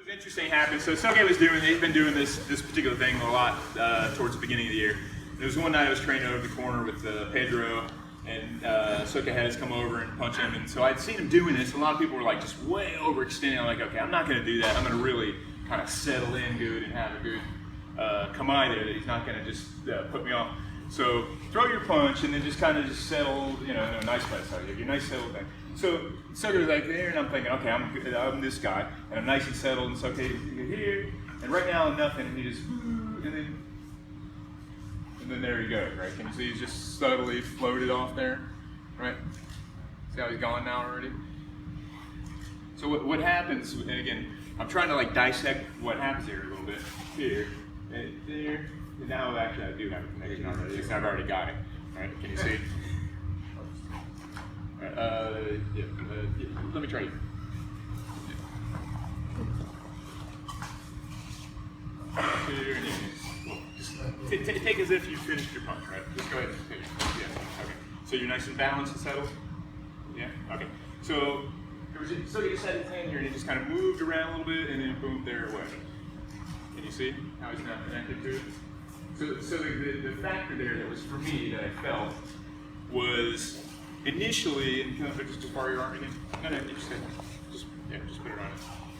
It was interesting happened. So Soke was he's been doing this particular thing a lot towards the beginning of the year. There was one night I was training over the corner with Pedro, and Soke had us come over and punch him. And so I'd seen him doing this. A lot of people were like just way overextending. I'm like, okay, I'm not going to do that. I'm going to really kind of settle in good and have a good kamai there that he's not going to just put me off. So throw your punch and then just kind of just settle, you know, in a nice place. So you have your nice settled thing. So Soke was like there, and I'm thinking, okay, I'm this guy, and I'm nice and settled, and Soke, you're here, and right now nothing, and he just, and then there he goes, right? Can you see he's just subtly floated off there, right? See how he's gone now already? So what happens, and again, I'm trying to like dissect what happens here a little bit. Here, and there, and now actually I do have a connection already, because I've already got it, right? Can you see? Let me try it. Here and just take as if you finished your punch, right? Just go ahead and finish. Yeah. Okay. So you're nice and balanced and settled. Yeah. Okay. So you just had his hand here and he just kind of moved around a little bit and then boom, there it went. Can you see how he's now connected to it? So the factor there that was for me that I felt was initially, and can I just borrow your arm again? No, just put it on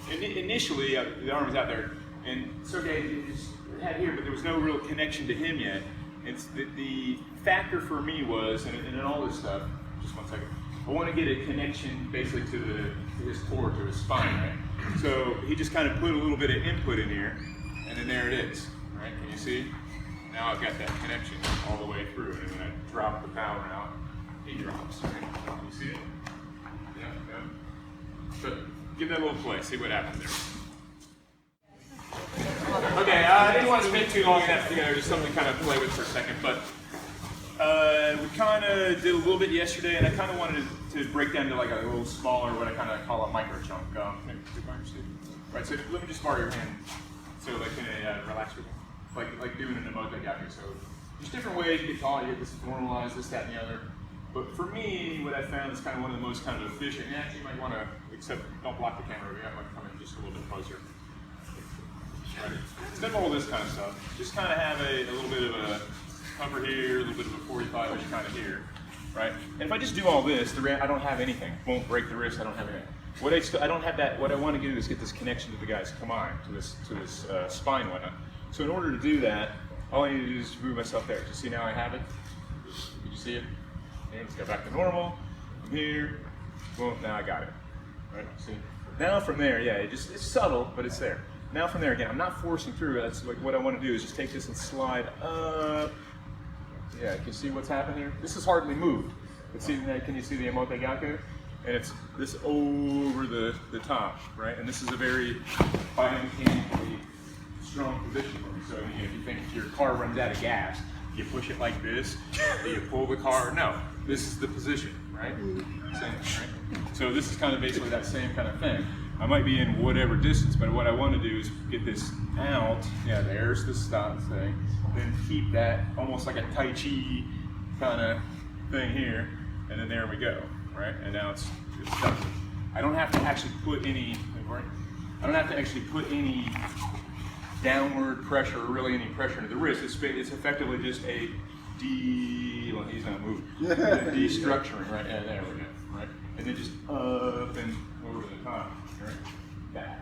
it. Initially, the arm was out there, and Soke had here, but there was no real connection to him yet. And the factor for me was, and in all this stuff, just 1 second, I want to get a connection basically to his core, to his spine, right? So he just kind of put a little bit of input in here, and then there it is, right? Can you see? Now I've got that connection all the way through, and then I drop the power out. He drops. Right? You see it? Yeah. But give that a little play. See what happens there. Okay. I didn't want to spend too long in that. Just something to kind of play with for a second. But we kind of did a little bit yesterday, and I kind of wanted to break down to like a little smaller, what I kind of call a micro chunk. Right. So let me just borrow your hand. So like in a relaxed routine, like doing an emote I got here. So there's different ways to get taught. You get this formalized, this, that, and the other. But for me, what I found is kind of one of the most kind of efficient, and actually you might want to, except don't block the camera, I might come in just a little bit closer. Right. Instead of all this kind of stuff, just kind of have a little bit of a cover here, a little bit of a 45-ish kind of here, right? And if I just do all this, I don't have anything. Won't break the wrist, I don't have anything. I don't have that, what I want to do is get this connection to the guy's kamai, to this spine and whatnot. So in order to do that, all I need to do is move myself there. You see now I have it? Did you see it? Okay, let's go back to normal. I'm here. Boom, now I got it. Right? See? Now from there, yeah, it's subtle, but it's there. Now from there, again, I'm not forcing through. That's like what I want to do is just take this and slide up. Yeah, can you see what's happening here? This is hardly moved. But see, can you see the emote I got there? And it's this over the top, right? And this is a very biomechanically strong position for me. So if you think your car runs out of gas, you push it like this, you pull the car. No, this is the position, right? Same, right? So this is kind of basically that same kind of thing. I might be in whatever distance, but what I want to do is get this out. Yeah, there's the stop thing. Then keep that almost like a Tai Chi kind of thing here, and then there we go, right? And now it's done. I don't have to actually put any. I don't have to actually put any downward pressure or really any pressure into the wrist. It's effectively just a well, he's not moving. Destructuring, right? Yeah, there we go, right? And then just up and over the top, right? Back.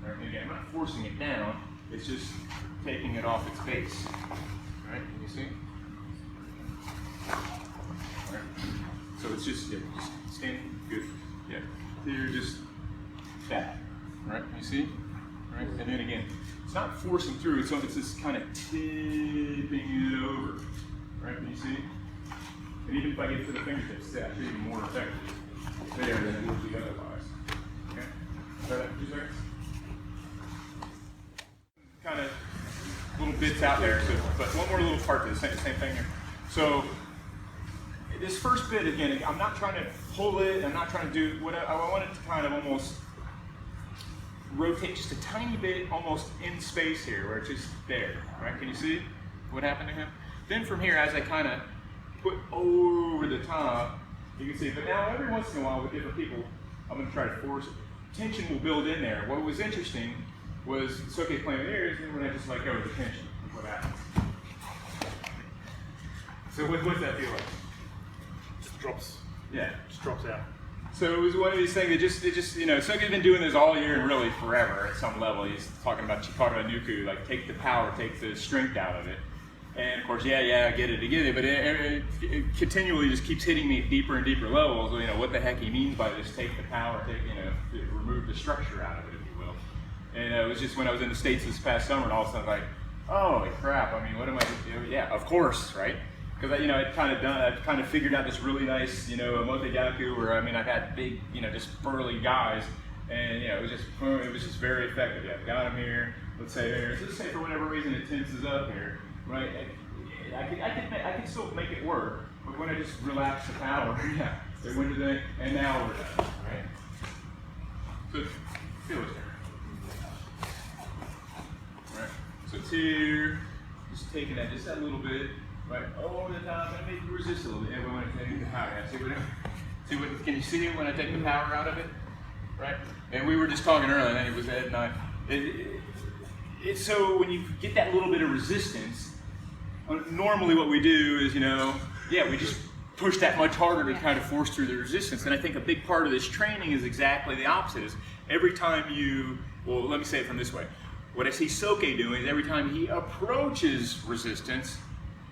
Right? And again, I'm not forcing it down. It's just taking it off its base, right? Can you see? Right. So it's just standing good. Yeah. Here, just back, right? You see? Right? And then again, it's not forcing through, so it's just kind of tipping it over. Right? Can you see? And even if I get to the fingertips, it's actually even more effective there than it would be otherwise. Okay? Try that for 2 seconds. Kind of little bits out there, so, but one more little part to the same thing here. So this first bit, again, I'm not trying to pull it, I'm not trying to do what I wanted to kind of almost rotate just a tiny bit almost in space here, where it's just there, right? Can you see what happened to him? Then from here, as I kind of put over the top, you can see, but now every once in a while with different people, I'm going to try to force it. Tension will build in there. What was interesting was it's okay playing with ears, and when I just let go of the tension, what happens? So what's that feel like? Just drops. Yeah. Just drops out. So it was one of these things that just you know, Soke's been doing this all year and really forever at some level. He's talking about Chikara Nuku, like take the power, take the strength out of it. And of course, yeah, I get it, but it continually just keeps hitting me at deeper and deeper levels. You know, what the heck he means by this, take the power, remove the structure out of it, if you will. And it was just when I was in the States this past summer, and all of a sudden, like, holy crap, I mean, what am I doing? Yeah, of course, right? Because I'd kind of figured out this really nice, motegaku where, I mean, I've had big, just burly guys, and it was just very effective. Yeah, got him here. Let's say for whatever reason it tenses up here, right? I could still make it work, but when I just relax the power, yeah, it went to the, and now we're done, right? So feel it there, right? So it's here, just taking that just that little bit. Right, over the top, and maybe resist a little bit. Everyone take the power out. Can you see it when I take the power out of it? Right? And we were just talking earlier, I think it was Ed and I. So when you get that little bit of resistance, normally what we do is, we just push that much harder to kind of force through the resistance. And I think a big part of this training is exactly the opposite. Is every time let me say it from this way. What I see Soke doing is every time he approaches resistance,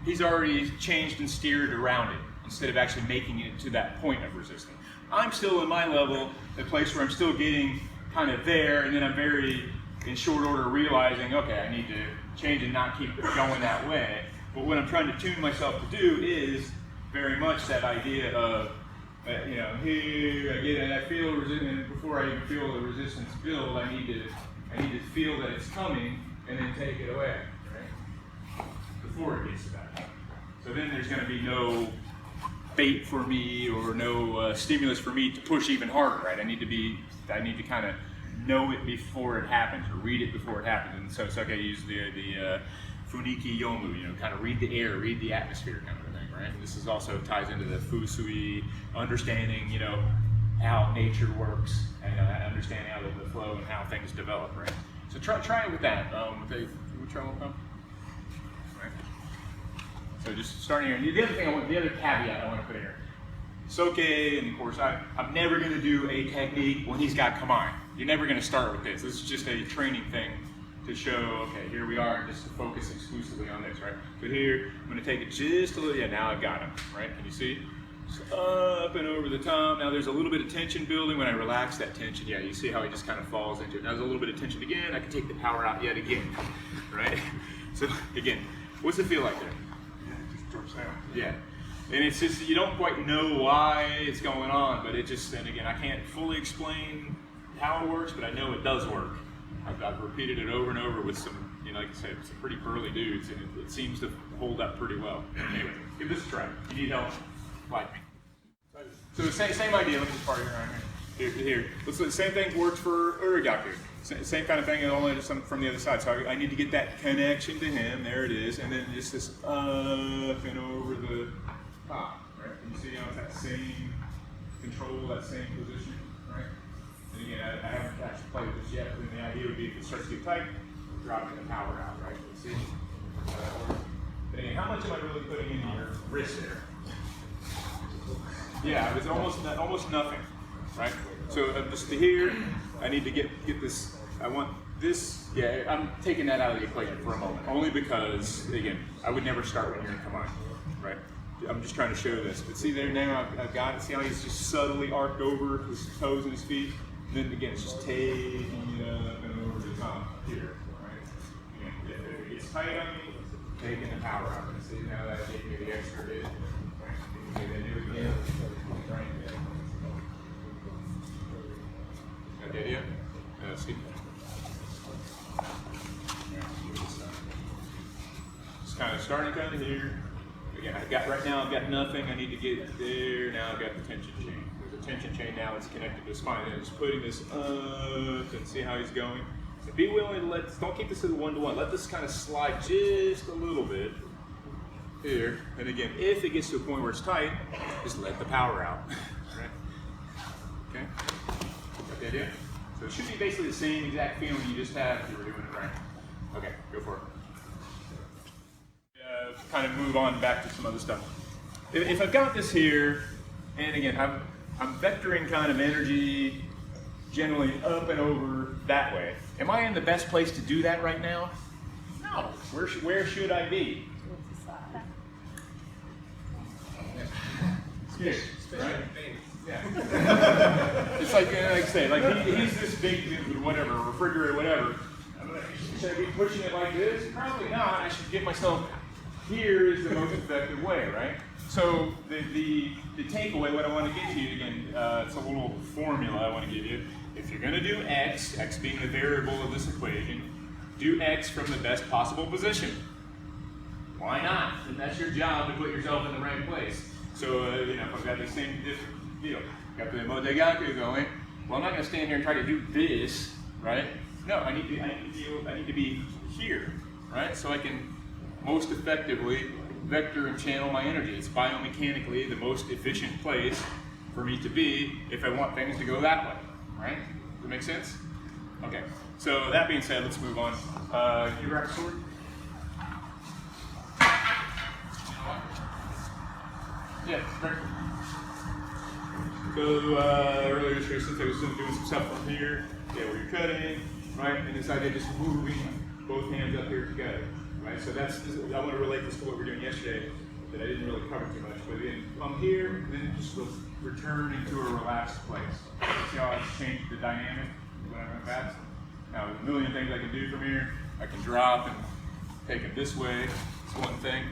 he's already changed and steered around it instead of actually making it to that point of resistance. I'm still in my level, the place where I'm still getting kind of there, and then I'm very, in short order, realizing, okay, I need to change and not keep going that way. But what I'm trying to tune myself to do is very much that idea of, here I get it, I feel resistance, before I even feel the resistance build, I need to feel that it's coming and then take it away, right? Before it gets to that. So then there's going to be no bait for me or no stimulus for me to push even harder, right? I need to kind of know it before it happens or read it before it happens. And so it's okay to use the funiki yomu, kind of read the air, read the atmosphere kind of a thing, right? And this is also ties into the fusui, understanding, how nature works and understanding how the flow and how things develop, right? So try it with that. We try one time? So just starting here. The other caveat I want to put in here. Soke, and of course, I'm never going to do a technique when he's got Kamai. You're never going to start with this. This is just a training thing to show, okay, here we are, just to focus exclusively on this, right? So here, I'm going to take it just a little, now I've got him, right? Can you see? Just up and over the top. Now there's a little bit of tension building. When I relax that tension, you see how he just kind of falls into it. Now there's a little bit of tension again. I can take the power out yet again, right? So again, what's it feel like there? Yeah, and it's just, you don't quite know why it's going on, but it just, and again, I can't fully explain how it works, but I know it does work. I've repeated it over and over with some, like I said, some pretty burly dudes, and it seems to hold up pretty well. Anyway, give this a try. If you need help, like me. So the same idea, let me just part here around here. Here. The same thing works for Urigaku. Same kind of thing, only just from the other side. So I need to get that connection to him. There it is, and then just this up and over the top. Right? Can you see how it's that same control, that same position, right? And again, I haven't actually played with this yet. But then the idea would be if it starts to get tight, dropping the power out, right? Let's see how that works. But again, how much am I really putting in your wrist there? Yeah, it's almost nothing, right? So just to here, I need to get this. I want this. Yeah, I'm taking that out of the equation for a moment, only because again, I would never start when you're in Kamai, right? I'm just trying to show this. But see there now, I've got it. See how he's just subtly arced over his toes and his feet. And then again, it's just taking it up and over the top here, right? Again, if it gets tight on me, taking the power out. And see now that gave me the extra bit. Right? And then do it again. Right there. Got the idea? Let's see. Just kind of starting kind of here. Again, right now I've got nothing. I need to get there. Now I've got the tension chain. There's a tension chain now that's connected to the spine. And just putting this up and see how he's going. So be willing to don't keep this at a 1-to-1. Let this kind of slide just a little bit here. And again, if it gets to a point where it's tight, just let the power out. Right? Okay? Got the idea? So it should be basically the same exact feeling you just had if you were doing it right. Okay, go for it. Kind of move on back to some other stuff. If I've got this here, and again, I'm vectoring kind of energy generally up and over that way. Am I in the best place to do that right now? No. Where should I be? Here, right? Yeah. It's like I say, like he's this big, whatever, refrigerator, whatever. Should I be pushing it like this? Probably not. I should get myself here is the most effective way, right? So the takeaway, what I want to get to you again, it's a little formula I want to give you. If you're going to do x, x being the variable of this equation, do x from the best possible position. Why not? And that's your job to put yourself in the right place. So you know, if I've got the same deal, got the Motegaku going, well, I'm not going to stand here and try to do this, right? No, I need to be here, right? So I can most effectively vector and channel my energy. It's biomechanically the most efficient place for me to be if I want things to go that way, right? Does that make sense? Okay, so that being said, let's move on. You grab a sword? Yeah, right. So earlier this year, since I was doing some stuff from here, yeah, where you're cutting, right? And this idea of just moving both hands up here together, right? So I want to relate this to what we were doing yesterday that I didn't really cover too much. But again, I'm here, and then just return into a relaxed place. See how I've changed the dynamic when I went fast? Now, there's a million things I can do from here. I can drop and take it this way. It's one thing,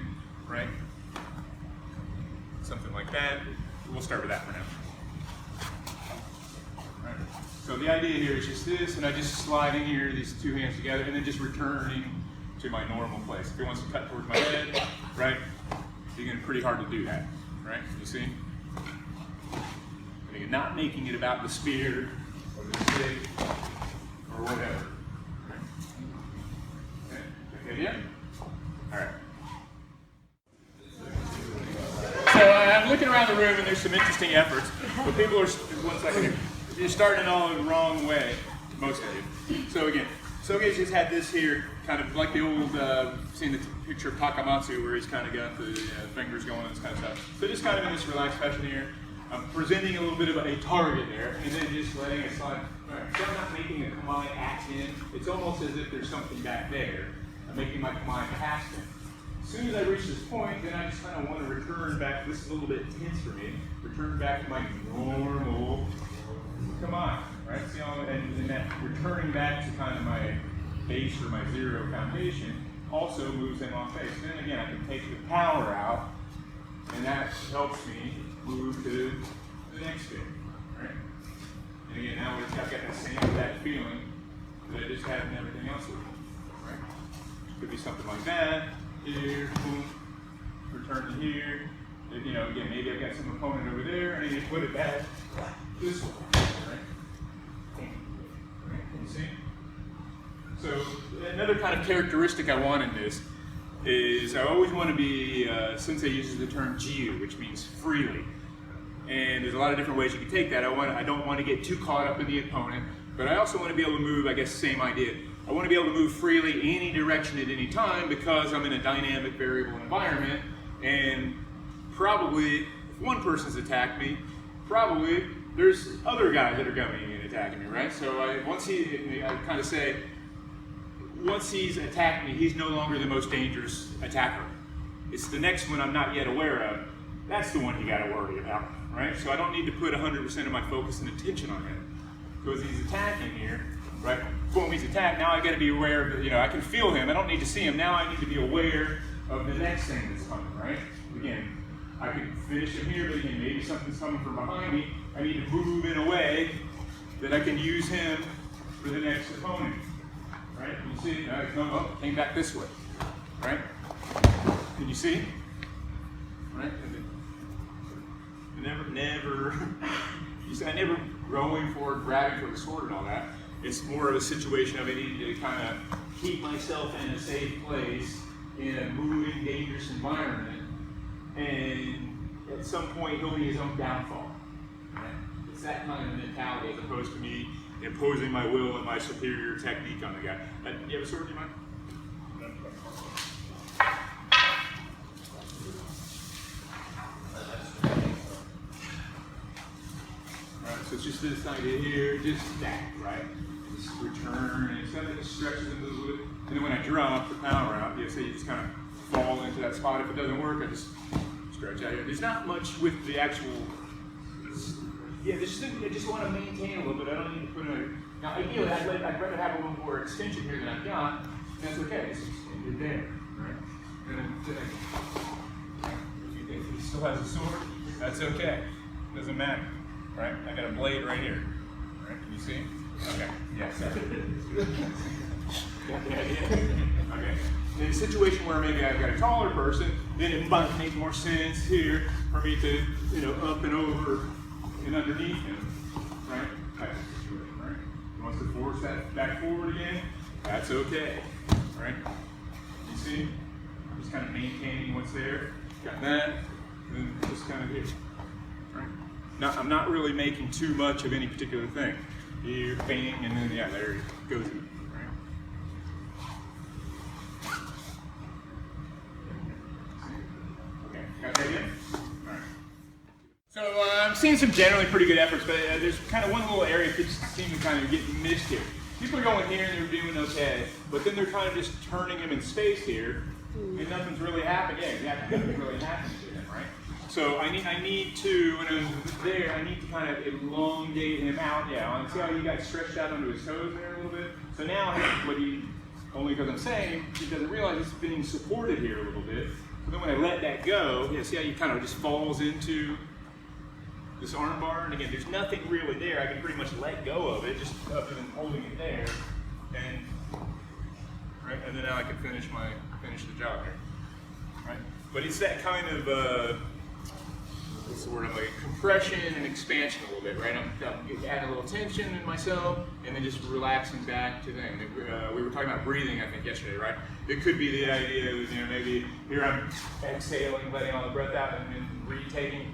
right? Something like that. We'll start with that for now. Right. So the idea here is just this, and I just slide in here, these two hands together, and then just returning to my normal place. If it wants to cut towards my head, right, it's going to be pretty hard to do that, right? You see? And again, not making it about the spear or the stick or whatever. Right? Okay, good idea? All right. So I'm looking around the room, and there's some interesting efforts, but people are, one second here, you're starting all the wrong way, most of you. So again, Soge's just had this here, kind of like the old, seen the picture of Takamatsu where he's kind of got the fingers going and this kind of stuff. So just kind of in this relaxed fashion here, I'm presenting a little bit of a target there, and then just letting it slide. All right, so I'm not making a kamae at him. It's almost as if there's something back there. I'm making my kamae past him. As soon as I reach this point, then I just kind of want to return back. This is a little bit tense for me. Return back to my normal kamae, right? See how, and that returning back to kind of my base or my zero foundation also moves them off base. Then again, I can take the power out, and that helps me move to the next bit, right? And again, now I've got that same exact feeling that I just had in everything else with me, right? Could be something like that. Here, boom, return to here. You know, again, maybe I've got some opponent over there, and I need to put it back this way, right? Can you see? So another kind of characteristic I want in this is I always want to be, Sensei uses the term jiu, which means freely. And there's a lot of different ways you can take that. I don't want to get too caught up in the opponent, but I also want to be able to move, I guess, same idea. I want to be able to move freely any direction at any time because I'm in a dynamic variable environment, and probably if one person's attacked me, probably there's other guys that are coming and attacking me, right? So I kind of say, once he's attacked me, he's no longer the most dangerous attacker. It's the next one I'm not yet aware of. That's the one you got to worry about, right? So I don't need to put 100% of my focus and attention on him. Because he's attacking here, right? Boom, he's attacked. Now I got to be aware of, you know, I can feel him. I don't need to see him. Now I need to be aware of the next thing that's coming, right? Again, I can finish him here, but again, maybe something's coming from behind me. I need to move in a way that I can use him for the next opponent, right? You see, came back this way, right? Can you see? Right? Never, you see, I never going for it, grabbing for the sword and all that. It's more of a situation of I need to kind of keep myself in a safe place in a moving, dangerous environment, and at some point he'll be his own downfall. Right? It's that kind of mentality as opposed to me imposing my will and my superior technique on the guy. You have a sword, do you mind? Alright, so it's just this idea here, just that, right? Just return, and it's kind of just stretches into the wood. And then when I drop the power out, you just kind of fall into that spot. If it doesn't work, I just stretch out here. There's not much with the actual, I just want to maintain a little bit. I don't need to put in now ideally, I'd rather have a little more extension here than I've got. That's okay, it's extended there, right? And then if he still has a sword, that's okay. Doesn't matter, right? I got a blade right here, right? Can you see? Okay, yes. Got the idea? Okay. In a situation where maybe I've got a taller person, then it might make more sense here for me to, up and over and underneath him, right? Type of situation, right? He wants to force that back forward again, that's okay, right? You see? I'm just kind of maintaining what's there. Got that, and then just kind of here, right? Now, I'm not really making too much of any particular thing. Here, bang, and then, there it goes. So I'm seeing some generally pretty good efforts, but there's kind of one little area that seems to kind of get missed here. People are going here and they're doing okay, but then they're kind of just turning him in space here, and nothing's really happening. Yeah, exactly. Nothing's really happening to him, right? So I need to, when I'm there, I need to kind of elongate him out. Yeah, see how he got stretched out onto his toes there a little bit? So now, only because I'm saying, he doesn't realize it's being supported here a little bit. So then when I let that go, see how he kind of just falls into this arm bar, and again, there's nothing really there. I can pretty much let go of it, just other than holding it there, and then now I can finish the job here, right? But it's that kind of what's the word? I'm like compression and expansion a little bit, right? I'm adding a little tension in myself, and then just relaxing back to them. We were talking about breathing, I think, yesterday, right? It could be the idea of maybe here I'm exhaling, letting all the breath out, and then retaking.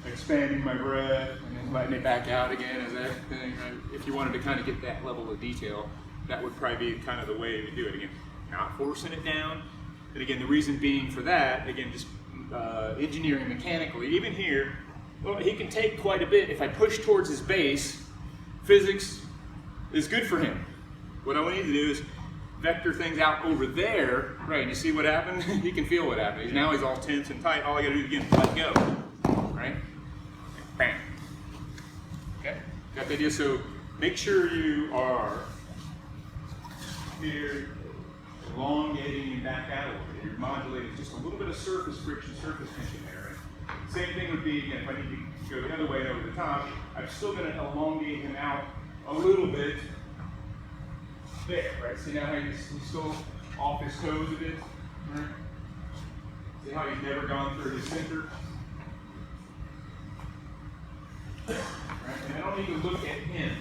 Expanding my breath and then letting it back out again as that thing. Right? If you wanted to kind of get that level of detail, that would probably be kind of the way to do it. Again, not forcing it down. And again, the reason being for that, again, just engineering mechanically. Even here, well, he can take quite a bit. If I push towards his base, physics is good for him. What I need to do is vector things out over there. Right, you see what happened? He can feel what happened. Now he's all tense and tight. All I gotta do again is let go. Right? Bam. Okay? Got the idea? So make sure you are here elongating and back out a little bit. You're modulating just a little bit of surface friction, surface tension there. Right? Same thing would be, again, if I need to go the other way and over the top, I'm still going to elongate him out a little bit there, right? See now how he's still off his toes a bit, right? See how he's never gone through his center? Right? And I don't need to look at him,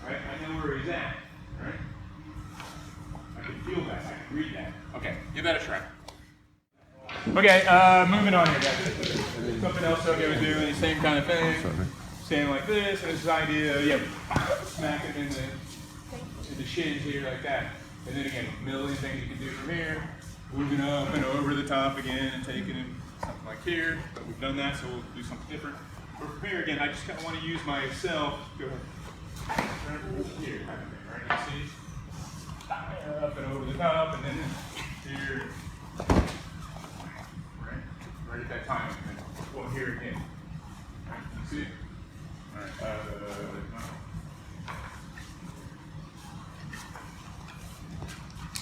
right? I know where he's at, right? I can feel that, I can read that. Okay, give that a try. Okay, moving on here, guys. Something else I'm going to do, the same kind of thing. Standing like this, and this idea, smack him in the shins here like that. And then again, a million things you can do from here. Moving up and over the top again and taking him something like here. But we've done that, so we'll do something different. But from here again, I just kind of want to use myself. Go ahead. Here, right? You see? Up and over the top, and then here. Right at that time, and then one here again. Right? You see? All right.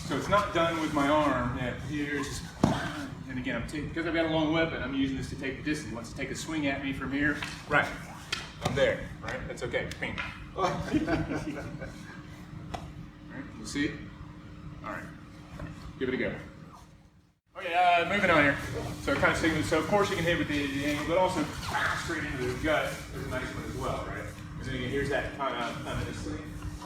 So it's not done with my arm. Yeah, here, just, and again, because I've got a long weapon, I'm using this to take the distance. He wants to take a swing at me from here. Right. I'm there. Right? That's okay. Bing. Right? You see? All right. Give it a go. Okay, moving on here. So kind of signal. So of course you can hit with the angle, but also straight into the gut is a nice one as well, right? Because then again, here's that kind of this thing,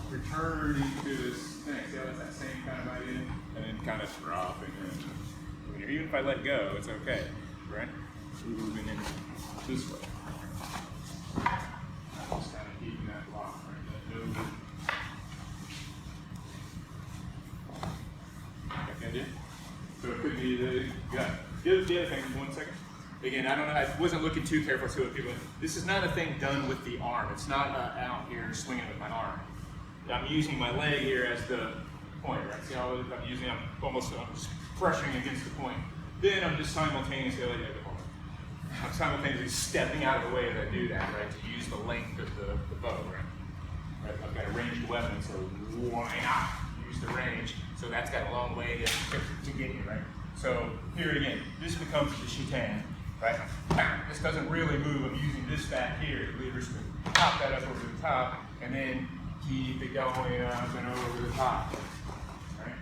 returning to this thing. See how that's that same kind of idea, and then kind of dropping in. Even if I let go, it's okay, right? Moving in this way. Just kind of keeping that lock, right? Let me the gut. The other thing, 1 second. Again, I don't know, I wasn't looking too careful to what people, this is not a thing done with the arm. It's not out here swinging with my arm. I'm using my leg here as the point, right? See how I'm just pressuring against the point. Then I'm just simultaneously, I'm simultaneously stepping out of the way as I do that, right? To use the length of the bow, right? I've got a ranged weapon, so why not use the range? So that's got a long way to get you, right? So here again, this becomes the shitan, right? This doesn't really move. I'm using this back here to lever to pop that up over the top, and then keep it going up and over the top, right?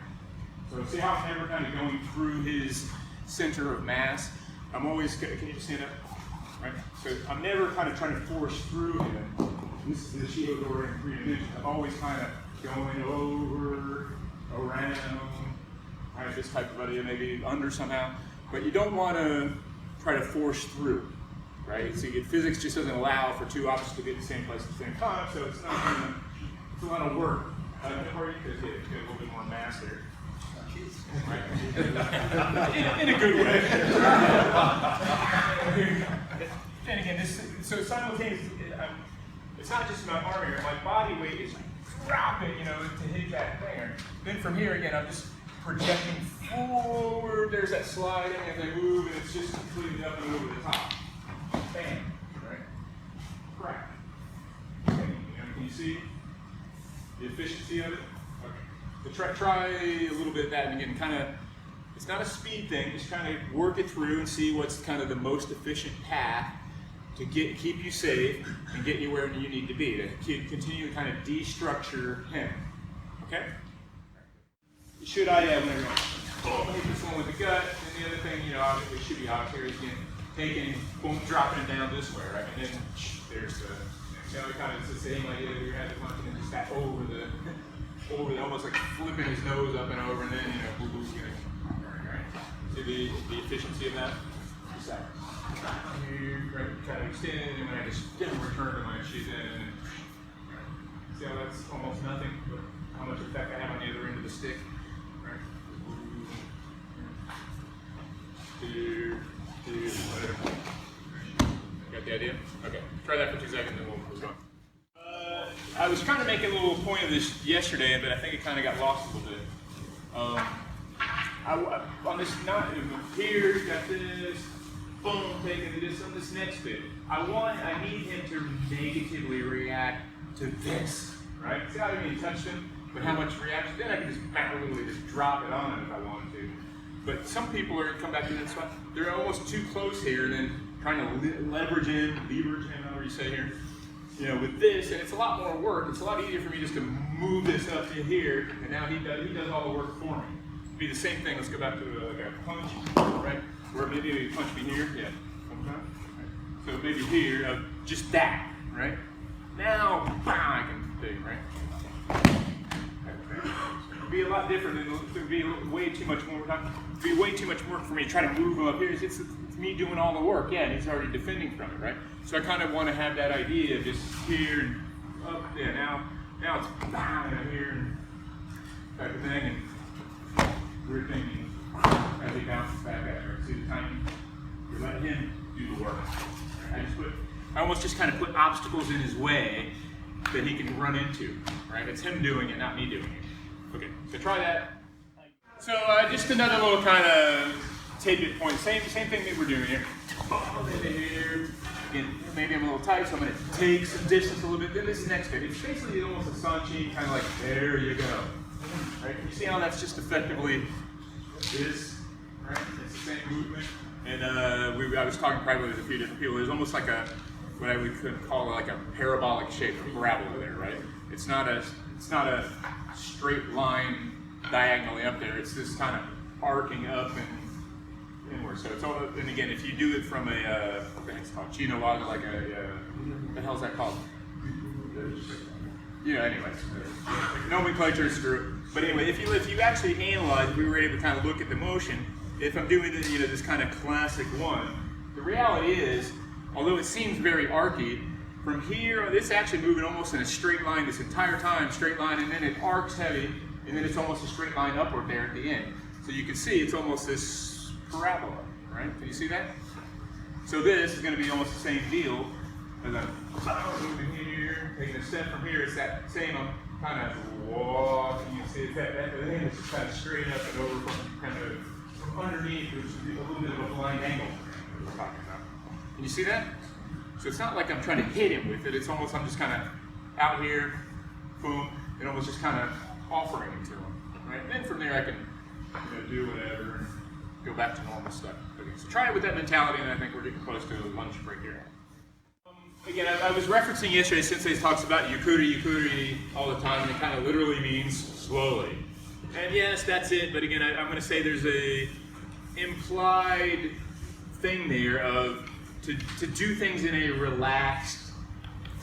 So see how I'm never kind of going through his center of mass? I'm always, can you just stand up? Right? So I'm never kind of trying to force through him. This is the shield door in 3 dimensions. I'm always kind of going over, around, right? This type of idea, maybe under somehow. But you don't want to try to force through, right? So physics just doesn't allow for two objects to be at the same place at the same time, so it's not gonna, it's a lot of work. Because you get a little bit more mass there. Right. in a good way. And again, so simultaneously, it's not just my arm here, my body weight is dropping, to hit that thing. Then from here again, I'm just projecting forward. There's that sliding as I move, and it's just completely up and over the top. Bam, right? Crack. Okay. Can you see the efficiency of it? So try a little bit of that, and again, kind of, it's not a speed thing, just kind of work it through and see what's kind of the most efficient path to keep you safe and get you where you need to be, to continue to kind of destructure him, okay? Should I, hit this one with the gut, and the other thing, obviously should be obvious here is again, taking, boom, dropping it down this way, right? And then, there's the, kind of it's the same idea that you're having punching and just that over the, almost like flipping his nose up and over, and then, boo-boo's getting, right? See the efficiency of that? Just that. Here, right, kind of extend, and when I just return to my shitan. See how that's almost nothing, but how much effect I have on the other end of the stick, right? Whatever. Got the idea? Okay, try that for 2 seconds, and we'll move on. I was trying to make a little point of this yesterday, but I think it kind of got lost a little bit. On this knot here, got this, boom, taking this on this next bit. I need him to negatively react to this, right? See how I didn't even touch him, but how much reaction? Then I can just literally just drop it on him if I wanted to. But some people are going to come back to this one. They're almost too close here, and then trying to leverage in, however you say here. With this, and it's a lot more work. It's a lot easier for me just to move this up to here, and now he does all the work for me. It'd be the same thing. Let's go back to a punch, right? Or maybe you punch me here, yeah. Right. So maybe here, just that, right? Now, bam, I can do, right? It'd be a lot different. It'd be way too much more. It'd be way too much work for me to try to move him up here. It's me doing all the work, yeah, and he's already defending from it, right? So I kind of want to have that idea of just here and up there. Now it's bang here and type of thing, and we're thinking as he bounces back at her. See the timing? You're letting him do the work. I almost just kind of put obstacles in his way that he can run into, right? It's him doing it, not me doing it. Okay, so try that. So just another little kind of tidbit point. Same thing that we're doing here. Into here. Again, maybe I'm a little tight, so I'm going to take some distance a little bit. Then this next bit, it's basically almost a sanchi, kind of like, there you go. Right? You see how that's just effectively this, right? It's the same movement. And I was talking privately with a few different people. There's almost like what I would call like a parabolic shape, a parabola there, right? It's not a straight line diagonally up there. It's this kind of arcing up and inward. So it's all, and again, if you do it from a, what the heck's called, chino-waga, like what the hell's that called? Yeah, anyways, nomenclature is screw. But anyway, if you actually analyze, we were able to kind of look at the motion. If I'm doing this kind of classic one, the reality is, although it seems very archy, from here, it's actually moving almost in a straight line this entire time, straight line, and then it arcs heavy, and then it's almost a straight line upward there at the end. So you can see it's almost this parabola, right? Can you see that? So this is going to be almost the same deal as I'm moving here, taking a step from here. It's that same, I'm kind of walking. You see that the hand is just kind of straight up and over from kind of from underneath, which is a little bit of a blind angle that we're talking about. Can you see that? So it's not like I'm trying to hit him with it. It's almost I'm just kind of out here, boom, and almost just kind of offering it to him, right? And then from there I can do whatever and go back to normal stuff. Okay, so try it with that mentality, and I think we're getting close to a lunch break here. Again, I was referencing yesterday, Sensei talks about yukuri all the time, and it kind of literally means slowly. And yes, that's it, but again, I'm going to say there's a implied thing there of to do things in a relaxed,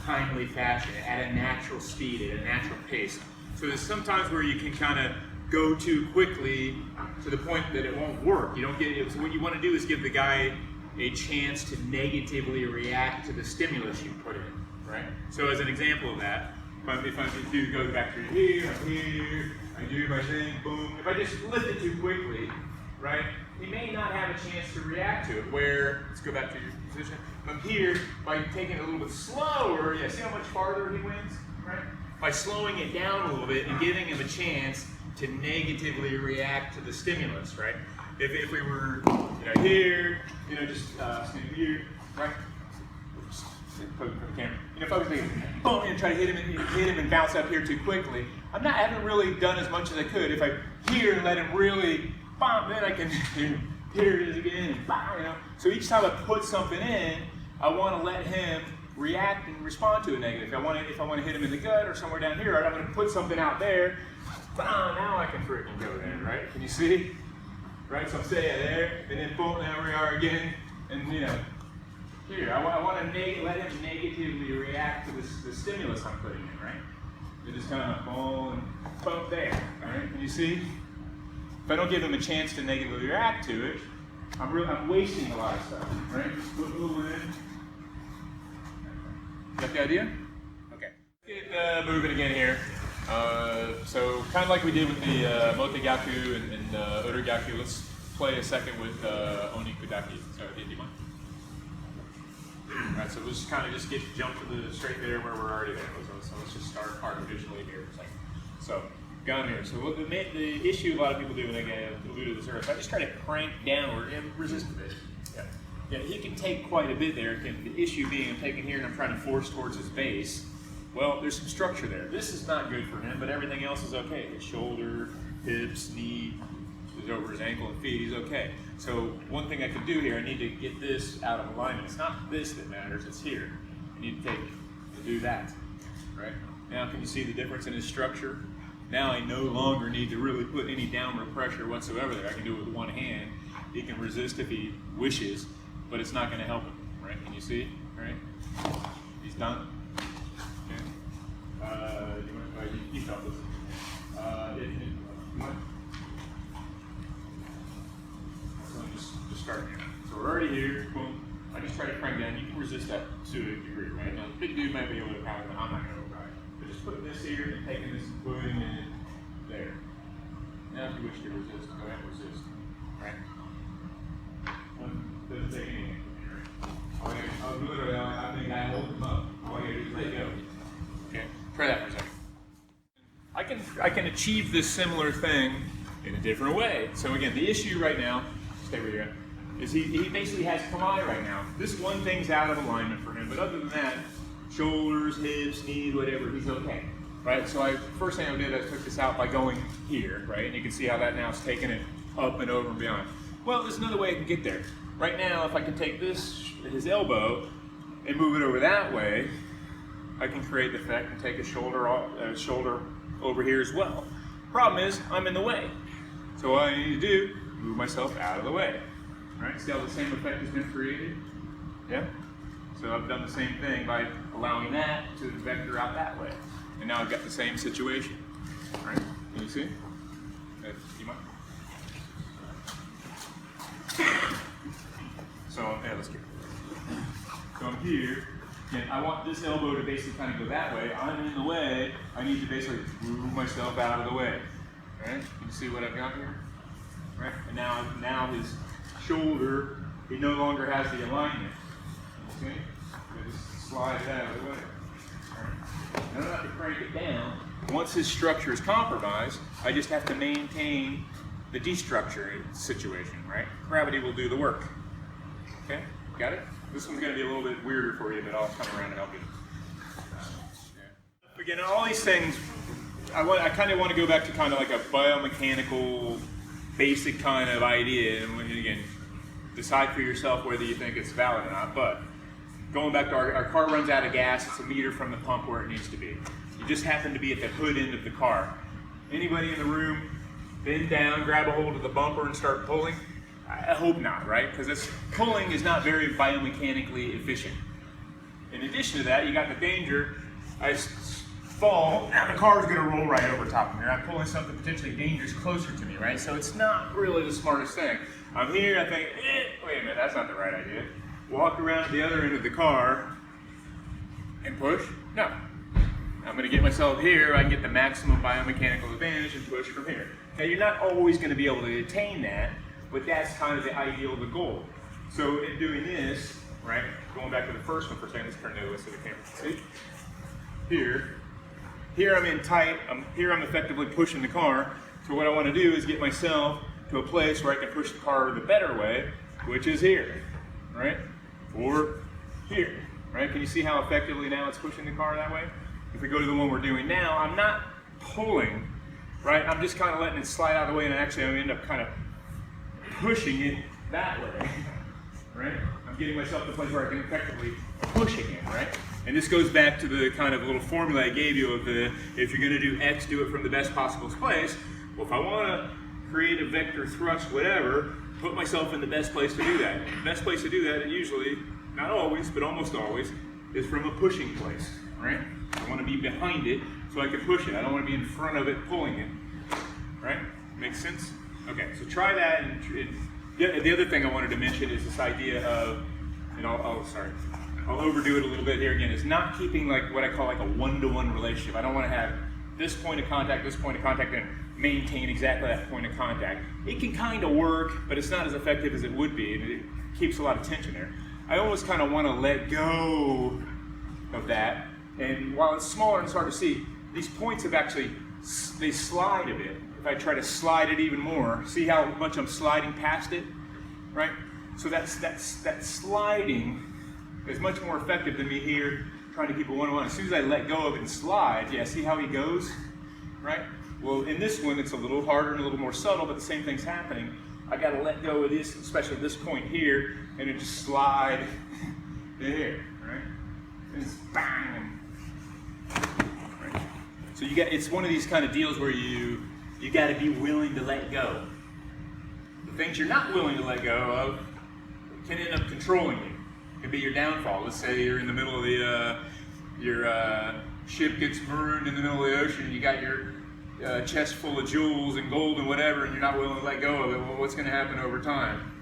timely fashion, at a natural speed, at a natural pace. So there's sometimes where you can kind of go too quickly to the point that it won't work. You don't get it. So what you want to do is give the guy a chance to negatively react to the stimulus you put in, right? So as an example of that, if I do go back to here, I do my thing, boom. If I just lift it too quickly, right, he may not have a chance to react to it. Where, let's go back to your position. From here, by taking it a little bit slower, yeah, see how much farther he wins, right? By slowing it down a little bit and giving him a chance to negatively react to the stimulus, right? If we were, here, just stand here, right? Focus on the camera. Focus me, boom, and try to hit him and bounce up here too quickly. I haven't really done as much as I could. If I here and let him really, bam, then I can, here it is again, and bam, So each time I put something in, I want to let him react and respond to a negative. If I want to hit him in the gut or somewhere down here, right, I'm going to put something out there. Now I can freaking go there, right? Can you see? Right, so I'm staying there, and then boom, there we are again, and here, I want to let him negatively react to the stimulus I'm putting in, right? You just kind of boom and bump there, all right? Can you see? If I don't give him a chance to negatively react to it, I'm wasting a lot of stuff, right? Put a little in. Got the idea? Okay. Get moving again here. So kind of like we did with the Motegaku and Otogaku, let's play a second with Onikudaki. So do you mind? Alright, so we'll just kind of jump to the straight there where we're already there. So let's just start artificially here for a second. So gun here. So what the issue a lot of people do when they get alluded to this earth, I just try to crank downward and resist a bit. Yeah, he can take quite a bit there. The issue being I'm taking here and I'm trying to force towards his base. Well, there's some structure there. This is not good for him, but everything else is okay. His shoulder, hips, knee, is over his ankle and feet, he's okay. So one thing I can do here, I need to get this out of alignment. It's not this that matters, it's here. I need to do that, right? Now can you see the difference in his structure? Now I no longer need to really put any downward pressure whatsoever there. I can do it with one hand. He can resist if he wishes, but it's not going to help him, right? Can you see, right? He's done. You felt this. So just start here. So we're already here. Boom. I just try to crank down. You can resist that to a degree, right? Now, the big dude might be able to power it. I'm not going to go right. But just putting this here and taking this and putting it there. Now, if you wish to resist, go ahead and resist. Right? Doesn't take anything from me, right? Literally, I think I hold him up. All I gotta do is let go. Okay? Try that for a second. I can achieve this similar thing in a different way. So again, the issue right now, stay where you're at, is he basically has kamae right now. This one thing's out of alignment for him, but other than that, shoulders, hips, knees, whatever, he's okay. Right? So first thing I did, I took this out by going here, right? And you can see how that now is taking it up and over and beyond. Well, there's another way I can get there. Right now, if I can take his elbow, and move it over that way, I can create the effect and take a shoulder over here as well. Problem is, I'm in the way. So what I need to do, move myself out of the way. Right? See how the same effect has been created? Yeah? So I've done the same thing by allowing that to vector out that way. And now I've got the same situation. Right? Can you see? You mind? So, yeah, let's get it. So I'm here, and I want this elbow to basically kind of go that way. I'm in the way. I need to basically move myself out of the way. Right? Can you see what I've got here? right? And now his shoulder, he no longer has the alignment. You see? So just slide it out of the way. Right? I don't have to crank it down. Once his structure is compromised, I just have to maintain the destructure situation, right? Gravity will do the work. Okay, got it? This one's going to be a little bit weirder for you, but I'll come around and help you. Again, all these things, I kind of want to go back to kind of like a biomechanical, basic kind of idea, and again, decide for yourself whether you think it's valid or not. But going back to our car runs out of gas, it's a meter from the pump where it needs to be. You just happen to be at the hood end of the car. Anybody in the room bend down, grab a hold of the bumper and start pulling? I hope not, right? Because this pulling is not very biomechanically efficient. In addition to that, you got the danger, I fall, now the car's gonna roll right over top of me. I'm pulling something potentially dangerous closer to me, right? So it's not really the smartest thing. I'm here, I think, wait a minute, that's not the right idea. Walk around the other end of the car and push? No. I'm gonna get myself here, I can get the maximum biomechanical advantage and push from here. Now you're not always gonna be able to attain that, but that's kind of the ideal, the goal. So in doing this, right, going back to the first one for a second, let's turn the other way so the camera can see. Here I'm in tight, here I'm effectively pushing the car. So what I want to do is get myself to a place where I can push the car the better way, which is here, right? Or here, right? Can you see how effectively now it's pushing the car that way? If we go to the one we're doing now, I'm not pulling, right? I'm just kind of letting it slide out of the way, and actually I end up kind of pushing it that way, right? I'm getting myself to the place where I can effectively push again, right? And this goes back to the kind of little formula I gave you of the, if you're gonna do X, do it from the best possible place. Well, if I wanna create a vector thrust, whatever, put myself in the best place to do that. The best place to do that, usually, not always, but almost always, is from a pushing place, right? I wanna be behind it so I can push it. I don't wanna be in front of it pulling it, right? Makes sense? Okay, so try that. And the other thing I wanted to mention is this idea of, and I'll overdo it a little bit here again, is not keeping like what I call like a one-to-one relationship. I don't want to have this point of contact, and maintain exactly that point of contact. It can kind of work, but it's not as effective as it would be, and it keeps a lot of tension there. I always kind of want to let go of that, and while it's smaller and it's hard to see, these points have actually, they slide a bit. If I try to slide it even more, see how much I'm sliding past it, right? So that sliding is much more effective than me here trying to keep a one-on-one. As soon as I let go of it and slide, yeah, see how he goes, right? Well, in this one, it's a little harder and a little more subtle, but the same thing's happening. I gotta let go of this, especially this point here, and it just slide there, right? And it's bang. Right? So it's one of these kind of deals where you gotta be willing to let go. The things you're not willing to let go of can end up controlling you. It could be your downfall. Let's say you're in the middle of your ship gets marooned in the middle of the ocean, you got your chest full of jewels and gold and whatever, and you're not willing to let go of it. Well, what's going to happen over time?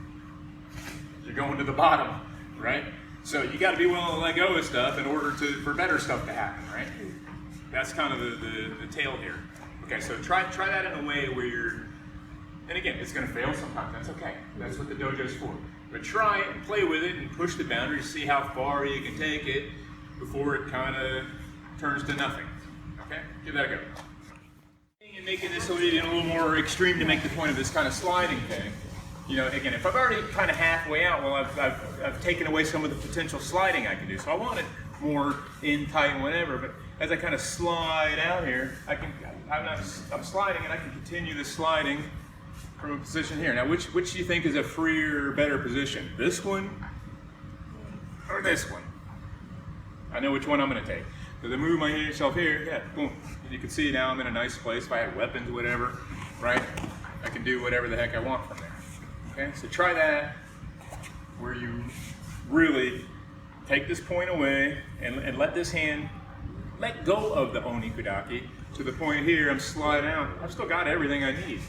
You're going to the bottom, right? So you got to be willing to let go of stuff in order for better stuff to happen, right? That's kind of the tale here. Okay, so try that in a way where you're, and again, it's going to fail sometimes. That's okay. That's what the dojo's for. But try it and play with it and push the boundaries, see how far you can take it before it kind of turns to nothing. Okay, give that a go. And making this a little more extreme to make the point of this kind of sliding thing. You know, again, if I've already kind of halfway out, well, I've taken away some of the potential sliding I can do. So I want it more in tight and whatever. But as I kind of slide out here, I'm sliding and I can continue the sliding from a position here. Now, which do you think is a freer, better position? This one or this one? I know which one I'm going to take. So to move myself here, yeah, boom. You can see now I'm in a nice place. If I had weapons, whatever, right? I can do whatever the heck I want from there. Okay, so try that where you really take this point away and let this hand let go of the onikudaki to the point here. I'm sliding out. I've still got everything I need,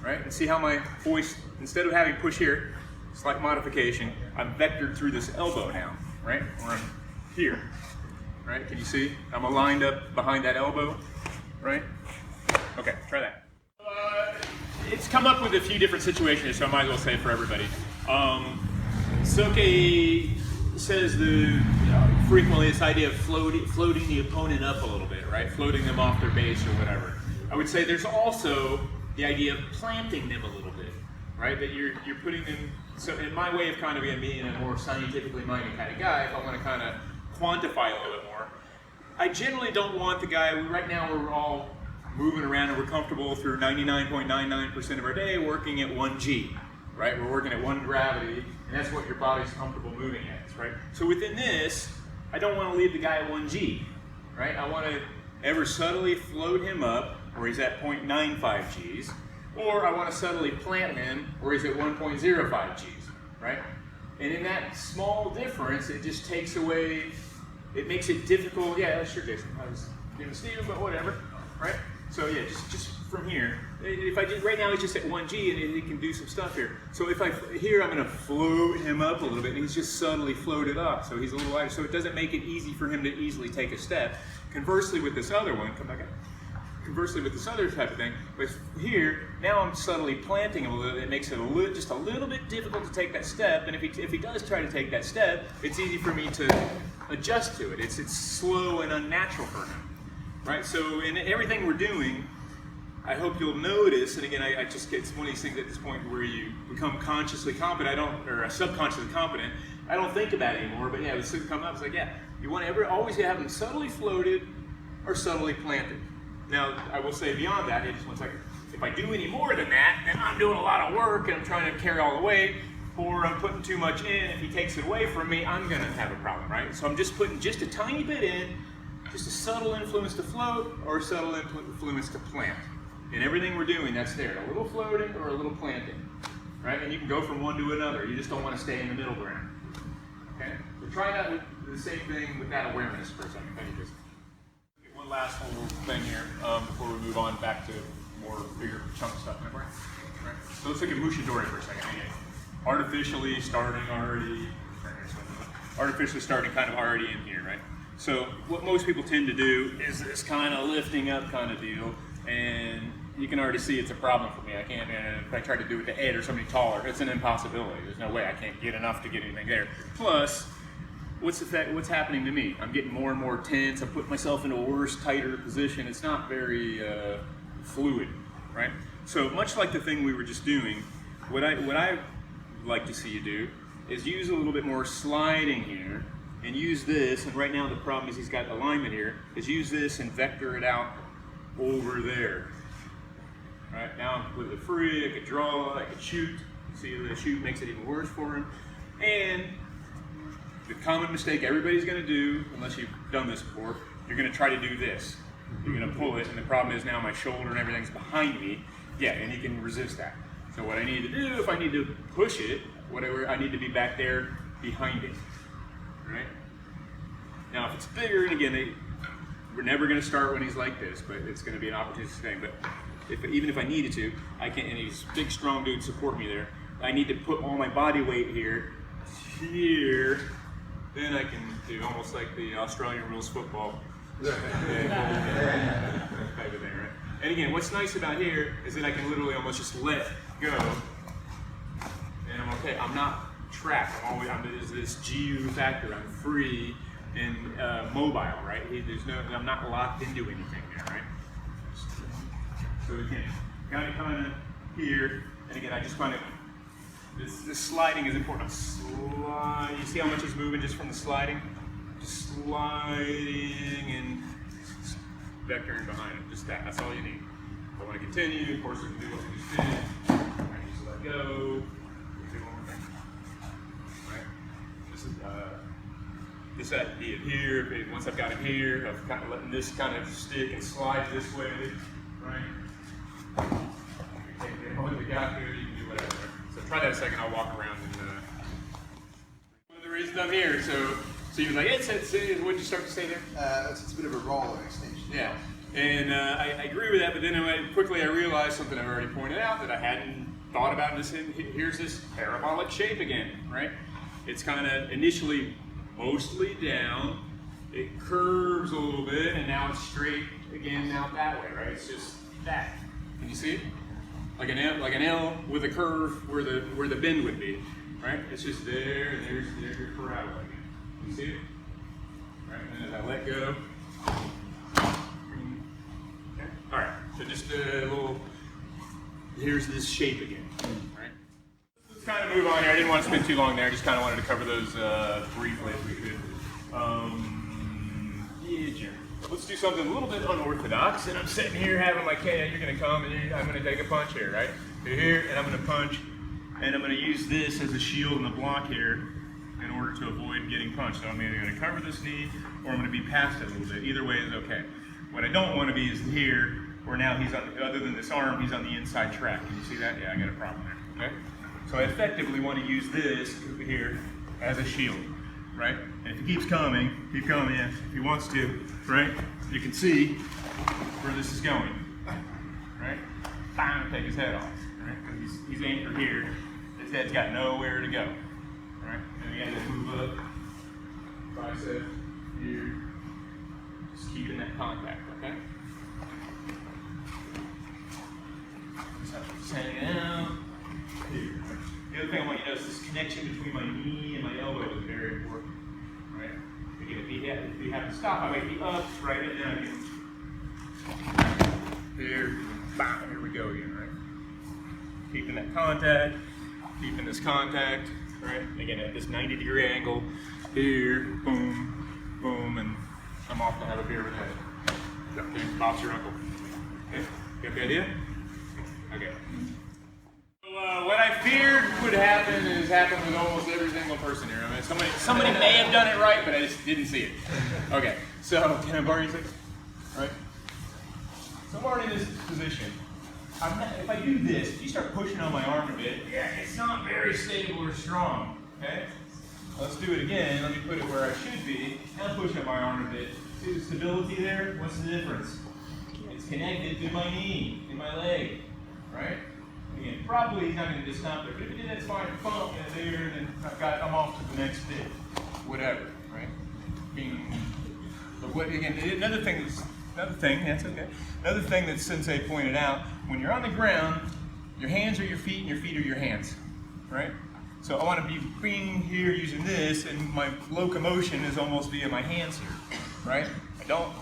right? And see how my voice, instead of having push here, slight modification, I'm vectored through this elbow now, right? Or I'm here, right? Can you see? I'm aligned up behind that elbow, right? Okay, try that. It's come up with a few different situations, so I might as well say it for everybody. Soke says frequently this idea of floating the opponent up a little bit, right? Floating them off their base or whatever. I would say there's also the idea of planting them a little bit, right? That you're putting them. So in my way of kind of being a more scientifically minded kind of guy, if I want to kind of quantify a little bit more, I generally don't want the guy. Right now we're all moving around and we're comfortable through 99.99% of our day working at 1G, right? We're working at 1 gravity, and that's what your body's comfortable moving at, right? So within this, I don't want to leave the guy at 1G, right? I want to ever subtly float him up where he's at 0.95 Gs, or I want to subtly plant him where he's at 1.05 Gs, right? And in that small difference, it just takes away, it makes it difficult. Yeah, sure, Jason. I was giving Steven, but whatever, right? So yeah, just from here. If I did right now, he's just at 1G, and he can do some stuff here. So if here, I'm going to float him up a little bit, and he's just subtly floated up, so he's a little lighter. So it doesn't make it easy for him to easily take a step. Conversely, with this other one, come back up. Conversely, with this other type of thing, with here, now I'm subtly planting him a little. It makes it just a little bit difficult to take that step. And if he does try to take that step, it's easy for me to adjust to it. It's slow and unnatural for him. Right, so in everything we're doing, I hope you'll notice, and again, I just get, it's one of these things at this point where you become consciously competent, or subconsciously competent. I don't think about it anymore, but yeah, it was coming up, it's like, yeah, you want to always have them subtly floated or subtly planted. Now, I will say beyond that, just one second, if I do any more than that, then I'm doing a lot of work and I'm trying to carry all the weight, or I'm putting too much in. If he takes it away from me, I'm going to have a problem, right? So I'm just putting just a tiny bit in, just a subtle influence to float or a subtle influence to plant. In everything we're doing, that's there. A little floating or a little planting, right? And you can go from one to another. You just don't want to stay in the middle ground. Okay? So try that with the same thing with that awareness for a second. Thank you, Jason. One last little thing here before we move on back to more bigger chunk stuff. Right? So let's look at Mushidori for a second. Artificially starting kind of already in here, right? So what most people tend to do is this kind of lifting up kind of deal, and you can already see it's a problem for me. I can't, if I try to do it to Ed or somebody taller, it's an impossibility. There's no way I can't get enough to get anything there. Plus, what's happening to me? I'm getting more and more tense. I'm putting myself into a worse, tighter position. It's not very fluid, right? So much like the thing we were just doing, what I like to see you do is use a little bit more sliding here, and use this, and right now the problem is he's got alignment here, is use this and vector it out over there. Right, now I'm completely free, I could draw, I could shoot. See, the shoot makes it even worse for him. And the common mistake everybody's gonna do, unless you've done this before, you're gonna try to do this. You're gonna pull it, and the problem is now my shoulder and everything's behind me. Yeah, and you can resist that. So what I need to do, if I need to push it, whatever, I need to be back there behind it. Right? Now, if it's bigger, and again, we're never going to start when he's like this, but it's going to be an opportunistic thing. But even if I needed to, I can't, and these big, strong dudes support me there, I need to put all my body weight here, then I can do almost like the Australian rules football. And again, what's nice about here is that I can literally almost just let go, and I'm okay. I'm not trapped. There's this GU factor. I'm free and mobile, right? I'm not locked into anything there, right? So again, got it kind of here, and again, I just kind of this sliding is important. Slide. You see how much he's moving just from the sliding? Just sliding and vectoring behind him. Just that. That's all you need. If I want to continue, of course, I can do what we just did. I just let go. This idea here, once I've got it here, I'm kind of letting this kind of stick and slide this way, right? You take it all the way out here, you can do whatever. So try that a second, I'll walk around and one of the reasons I'm here, so you was like, what did you start to say there? It's a bit of a roller extension. Yeah, and I agree with that, but then quickly I realized something I've already pointed out that I hadn't thought about. Here's this parabolic shape again, right? It's kind of initially mostly down, it curves a little bit, and now it's straight again out that way, right? It's just that. Can you see it? like an L with a curve where the bend would be, right? It's just there, and there's your parabola again. You see it? Right, and as I let go. Okay. All right, so just a little, here's this shape again, right? Let's kind of move on here. I didn't want to spend too long there. I just kind of wanted to cover those briefly if we could. Yeah, Jim. Let's do something a little bit unorthodox. And I'm sitting here having my K. You're going to come and I'm going to take a punch here, right? You're here, and I'm going to punch, and I'm going to use this as a shield and a block here in order to avoid getting punched. So I'm either going to cover this knee or I'm going to be past it a little bit. Either way is okay. What I don't want to be is here, where now he's on, other than this arm, he's on the inside track. Can you see that? Yeah, I got a problem there. Okay? So I effectively want to use this here as a shield, right? And if he keeps coming, keep coming in. If he wants to, right? You can see where this is going, right? Bam, take his head off, right? Because he's anchored here. His head's got nowhere to go, right? And again, just move up, bicep here, just keeping that contact, okay? Just hanging out here. The other thing I want you to notice is this connection between my knee and my elbow is very important, right? Again, if you have to stop, I might be up, right, and down again. Here, bam, here we go again, right? Keeping that contact, keeping this contact, right? Again, at this 90-degree angle, here, boom, boom, and I'm off to have a beer with that. Okay, Bob's your uncle. Okay, got the idea? Okay. What I feared would happen has happened with almost every single person here. I mean, somebody may have done it right, but I just didn't see it. Okay, so can I borrow you a second? All right. So I'm already in this position. If I do this, if you start pushing on my arm a bit, yeah, it's not very stable or strong. Okay. Let's do it again. Let me put it where I should be. Now push on my arm a bit. See the stability there? What's the difference? It's connected to my knee, in my leg, right? Again, probably he's not going to just stop there, but if he did, that's fine. Bump in there, and then I'm off to the next bit. Whatever, right? Bing. But what, again, another thing, that's okay. Another thing that Sensei pointed out, when you're on the ground, your hands are your feet and your feet are your hands, right? So I want to be being here using this, and my locomotion is almost via my hands here, right? I don't,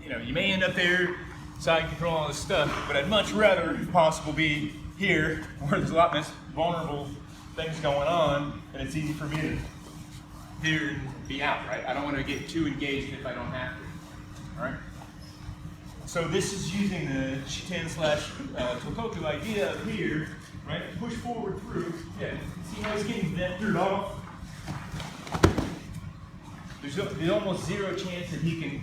you may end up there, side control, all this stuff, but I'd much rather, if possible, be here, where there's a lot less vulnerable things going on, and it's easy for me to hear and be out, right? I don't want to get too engaged if I don't have to, all right? So this is using the Shiten/Tokoku idea of here, right? Push forward through. Yeah, see how he's getting vectored off? There's almost zero chance that he can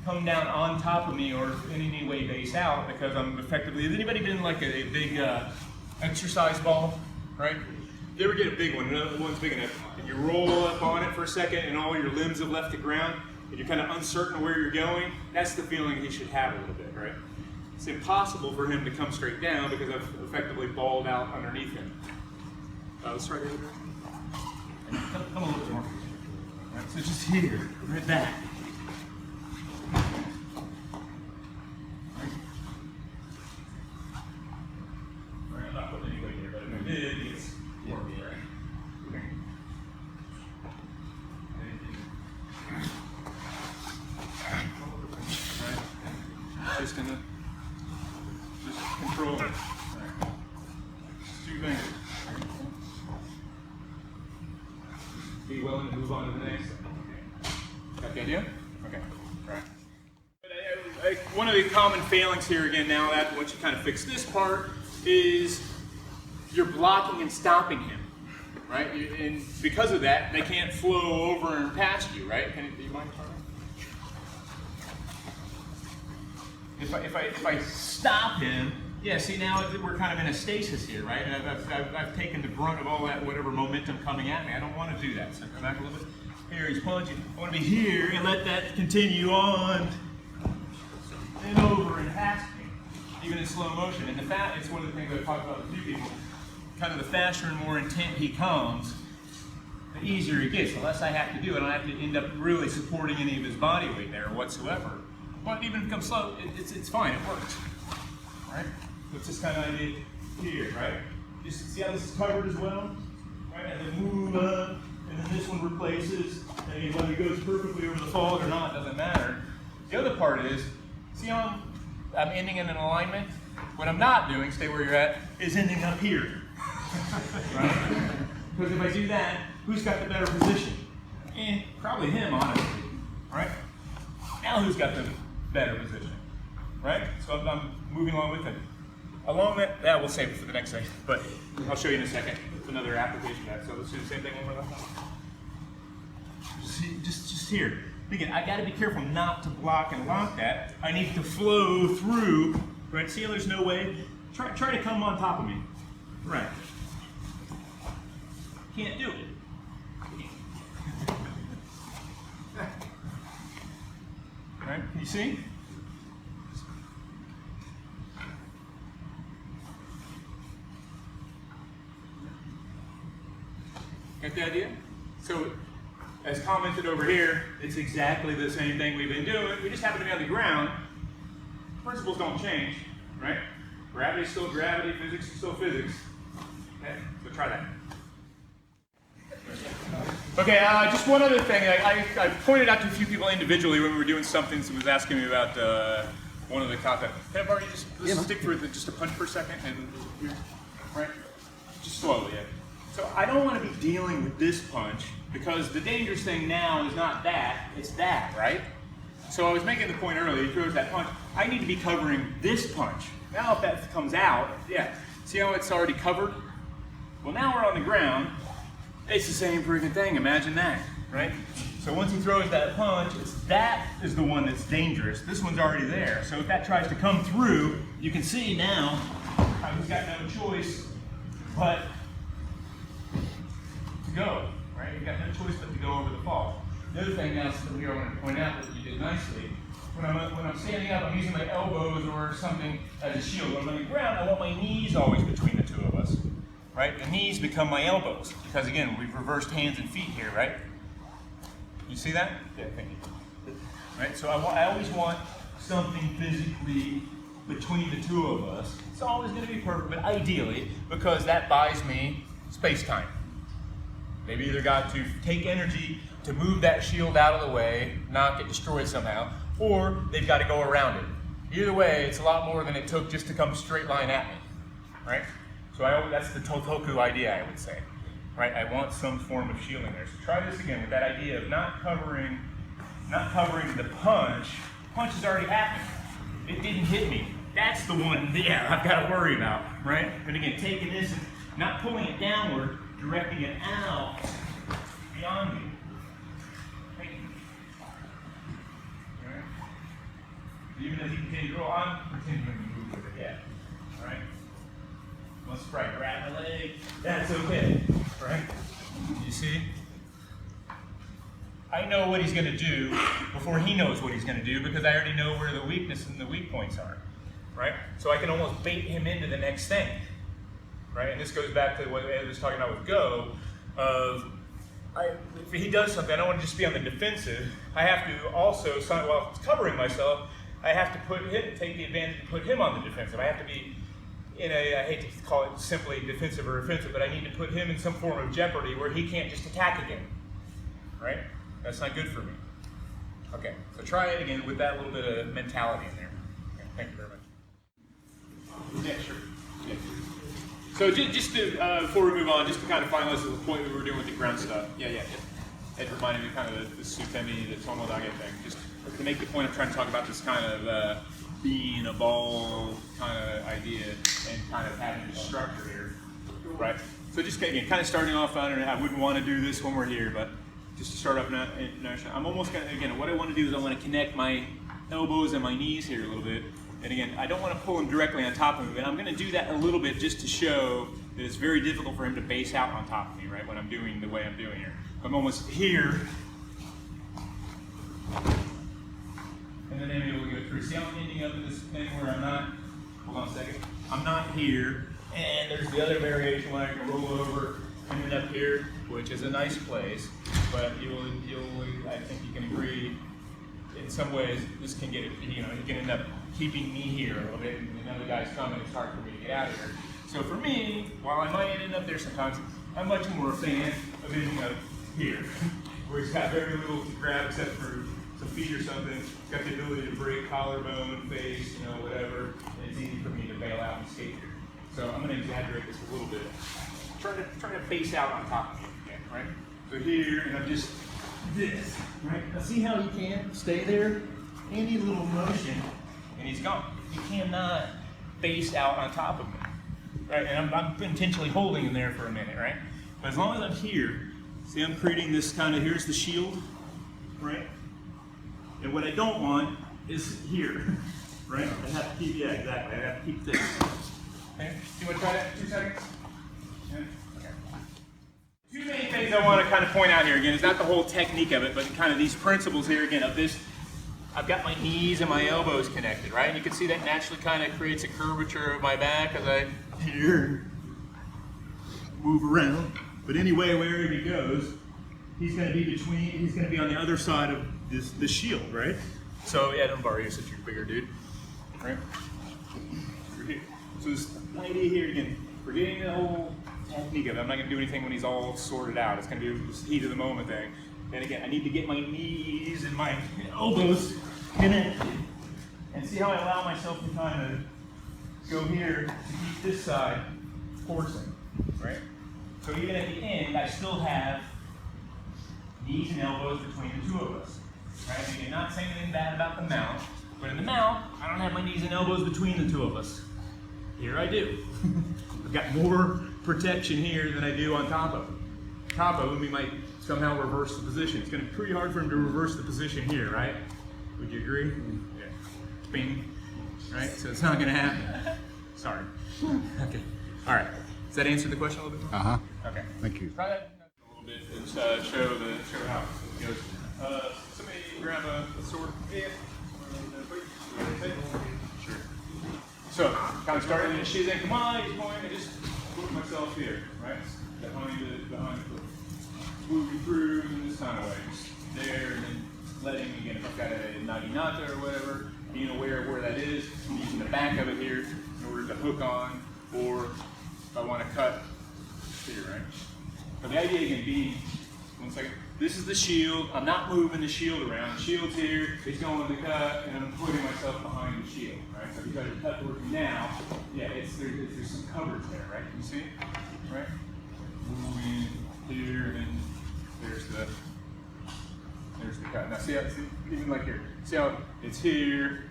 come down on top of me or in any way base out, because I'm effectively, has anybody been like a big exercise ball, right? You ever get a big one, one's big enough, and you roll up on it for a second and all your limbs have left the ground, and you're kind of uncertain where you're going? That's the feeling he should have a little bit, right? It's impossible for him to come straight down because I've effectively balled out underneath him. Let's try the other direction. Come a little bit more. All right, so just here, right back. I'm not putting any weight here, but if I did, it's more of me, right? Just gonna control it. Right. Just two fingers. Be willing to move on to the next. Okay. Got the idea? Okay. Right. One of the common failings here again, now that once you kind of fix this part, is you're blocking and stopping him, right? And because of that, they can't flow over and past you, right? Do you mind? If I stop him, yeah, see now we're kind of in a stasis here, right? I've taken the brunt of all that, whatever momentum coming at me. I don't want to do that. So come back a little bit. Here, he's punching. I want to be here and let that continue on and over and past me, even in slow motion. And it's one of the things I talked about with a few people. Kind of the faster and more intent he comes, the easier it gets. The less I have to do. I don't have to end up really supporting any of his body weight there whatsoever. But even if it comes slow, it's fine, it works. Right? So it's this kind of idea. here, right? Just see how this is covered as well? Right, and then move up, and then this one replaces, and again, whether it goes perfectly over the fault or not, doesn't matter. The other part is, see how I'm ending in an alignment? What I'm not doing, stay where you're at, is ending up here. Right? Because if I do that, who's got the better position? Probably him, honestly. Right? Now who's got the better position? Right? So I'm moving along with him. Along that we'll save it for the next second, but I'll show you in a second. It's another application of that. So let's do the same thing one more time. Just here. Again, I got to be careful not to block and lock that. I need to flow through. Right? See how there's no way? Try to come on top of me. Right. Can't do it. Right? Can you see? Get the idea? So, as commented over here, it's exactly the same thing we've been doing. We just happen to be on the ground. Principles don't change, right? Gravity's still gravity, physics is still physics. Okay, so try that. Okay, just one other thing. I pointed out to a few people individually when we were doing something. Someone was asking me about one of the kata. Can I borrow you just stick for just a punch per second? And, right? Just slowly, yeah. So I don't want to be dealing with this punch because the dangerous thing now is not that, it's that, right? So I was making the point earlier, he throws that punch. I need to be covering this punch. Now if that comes out, yeah, see how it's already covered? Well, now we're on the ground. It's the same freaking thing, imagine that, right? So once he throws that punch, that is the one that's dangerous. This one's already there. So if that tries to come through, you can see now, I've got no choice but to go, right? You've got no choice but to go over the fault. The other thing now here I want to point out that you did nicely, when I'm standing up, I'm using my elbows or something as a shield. When I'm on the ground, I want my knees always between the two of us. Right? The knees become my elbows because again, we've reversed hands and feet here, right? You see that? Yeah, thank you. Right? So I always want something physically between the two of us. It's always going to be perfect, but ideally, because that buys me space-time. They've either got to take energy to move that shield out of the way, not get destroyed somehow, or they've got to go around it. Either way, it's a lot more than it took just to come straight line at me, right? So that's the Totoku idea, I would say, right? I want some form of shielding there. So try this again with that idea of not covering the punch. The punch has already happened. It didn't hit me. That's the one, yeah, I've got to worry about, right? But again, taking this and not pulling it downward, directing it out beyond me. Right? Even as he continues to roll, I'm continuing to move with it, yeah. All right? Let's try grab the leg. That's okay, right? You see? I know what he's going to do before he knows what he's going to do because I already know where the weakness and the weak points are, right? So I can almost bait him into the next thing, right? And this goes back to what Ed was talking about with Go, if he does something, I don't want to just be on the defensive. I have to also, while covering myself, I have to take the advantage and put him on the defensive. I have to be I hate to call it simply defensive or offensive, but I need to put him in some form of jeopardy where he can't just attack again, right? That's not good for me. Okay, so try it again with that little bit of mentality in there. Okay, thank you very much. Yeah, sure. Yeah. So just to, before we move on, just to kind of finalize the point we were doing with the ground stuff. Yeah. Ed reminded me kind of the Sutemi, the Tomodage thing. Just to make the point, I'm trying to talk about this kind of being a ball kind of idea and kind of having a structure here, right? So just again, kind of starting off, I wouldn't want to do this when we're here, but just to start off, I'm almost going to, again, what I want to do is I want to connect my elbows and my knees here a little bit. And again, I don't want to pull him directly on top of him, and I'm going to do that a little bit just to show that it's very difficult for him to base out on top of me, right, when I'm doing the way I'm doing here. I'm almost here. And then maybe we'll go through. See how I'm ending up in this thing where I'm not, hold on a second, I'm not here, and there's the other variation where I can roll over and end up here, which is a nice place, but I think you can agree, in some ways, this can get, you can end up keeping me here a little bit, and another guy's coming, it's hard for me to get out of here. So for me, while I might end up there sometimes, I'm much more a fan of ending up here, where he's got very little to grab except for some feet or something. He's got the ability to break collarbone, face, you know, whatever, and it's easy for me to bail out and skate here. So I'm going to exaggerate this a little bit. Trying to face out on top of me again, right? So here, and I'm just this, right? Now see how he can stay there? Any little motion, and he's gone. He cannot face out on top of me, right? And I'm intentionally holding him there for a minute, right? But as long as I'm here, see I'm creating this kind of, here's the shield, right? And what I don't want is here, right? I have to keep, yeah, exactly. I have to keep this. Okay, do you want to try that in 2 seconds? Yeah. Okay. Two main things I want to kind of point out here again is not the whole technique of it, but kind of these principles here again of this. I've got my knees and my elbows connected, right? And you can see that naturally kind of creates a curvature of my back as I here move around. But anyway, wherever he goes, he's going to be he's going to be on the other side of this shield, right? So yeah, don't borrow you since you're a bigger dude, right? So this idea here again, forgetting the whole technique of it. I'm not going to do anything when he's all sorted out. It's going to be this heat of the moment thing. And again, I need to get my knees and my elbows connected. And see how I allow myself to kind of go here to keep this side forcing, right? So even at the end, I still have knees and elbows between the two of us, right? And you're not saying anything bad about the mount, but in the mount, I don't have my knees and elbows between the two of us. Here I do. I've got more protection here than I do on top of him. Top of him, we might somehow reverse the position. It's going to be pretty hard for him to reverse the position here, right? Would you agree? Yeah. Bing. Right? So it's not going to happen. Sorry. Okay. All right. Does that answer the question a little bit more? Uh-huh. Okay. Thank you. Try that a little bit and show how it goes. Somebody grab a sword. Yeah. Sure. So, kind of starting in the shoes and come on, he's going to just put myself here, right? Behind the foot. Moving through in this kind of way. Just there and then letting, again, if I've got a naginata or whatever, being aware of where that is, using the back of it here in order to hook on, or if I want to cut here, right? But the idea again being, 1 second, this is the shield, I'm not moving the shield around, the shield's here, it's going to cut, and I'm putting myself behind the shield, right? So if you try to cut towards me now, yeah, there's some coverage there, right? Can you see? Right? Moving here, and then there's the cut. Now see even like here, see how it's here,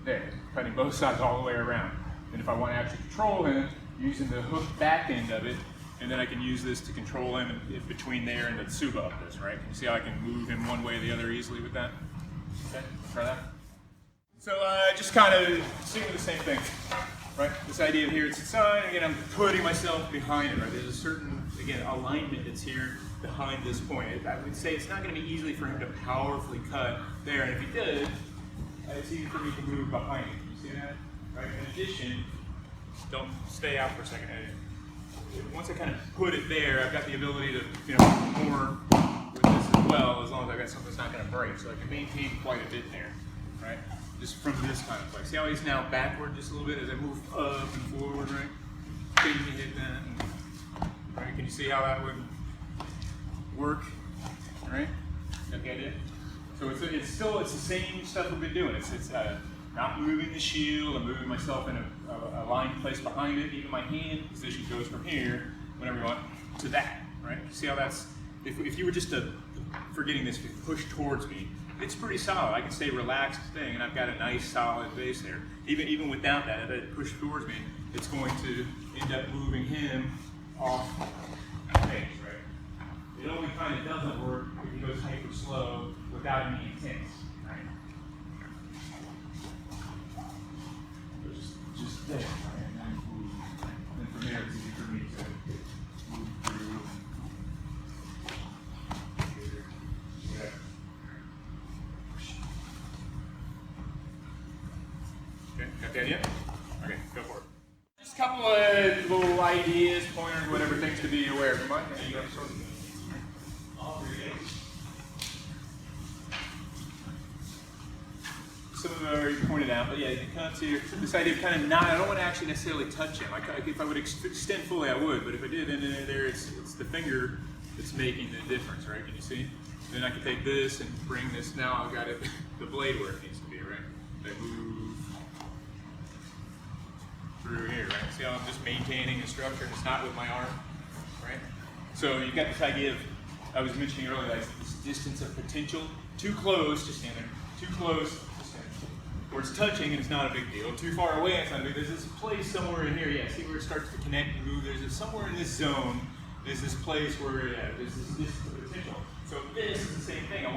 there, cutting both sides all the way around. And if I want to actually control him, using the hook back end of it, and then I can use this to control him in between there and the tsuba of this, right? Can you see how I can move him one way or the other easily with that? Okay, try that. So just kind of seeing the same thing, right? This idea of here, it's inside, again, I'm putting myself behind it, right? There's a certain, again, alignment that's here behind this point. I would say it's not going to be easy for him to powerfully cut there, and if he did, it's easy for me to move behind him. You see that? Right? In addition, don't stay out for a second. Once I kind of put it there, I've got the ability to, you know, more with this as well, as long as I've got something that's not going to break. So I can maintain quite a bit there, right? Just from this kind of place. See how he's now backward just a little bit as I move up and forward, right? Can you hit that? And, right? Can you see how that would work? Right? Got the idea? So it's the same stuff we've been doing. It's not moving the shield. I'm moving myself in a aligned place behind it. Even my hand position goes from here, whenever you want, to that. Right? See how that's? If you were just forgetting this, push towards me, it's pretty solid. I can stay relaxed thing, and I've got a nice solid base there. Even without that, if I push towards me, it's going to end up moving him off the base, right? It only kind of doesn't work if he goes hyper slow without any intent, right? Just there, right? And then move. And from there, it's easy for me to move through. Okay, got the idea? Okay, go for it. Just a couple of little ideas, pointers, whatever, things to be aware of. Mike, you got sort of some of them are already pointed out, but yeah, you come up to your, this idea of kind of not, I don't want to actually necessarily touch him. If I would extend fully, I would, but if I did, then there it's the finger that's making the difference, right? Can you see? Then I can take this and bring this, now I've got it, the blade where it needs to be, right? I move through here, right? See how I'm just maintaining the structure, and it's not with my arm, right? So you've got this idea of, I was mentioning earlier, like this distance of potential. Too close, just stand there. Too close, just stand there. Where it's touching and it's not a big deal. Too far away, it's not a big deal. There's this place somewhere in here, yeah, see where it starts to connect and move? There's somewhere in this zone, there's this place where, yeah, there's this distance of potential. So this is the same thing. I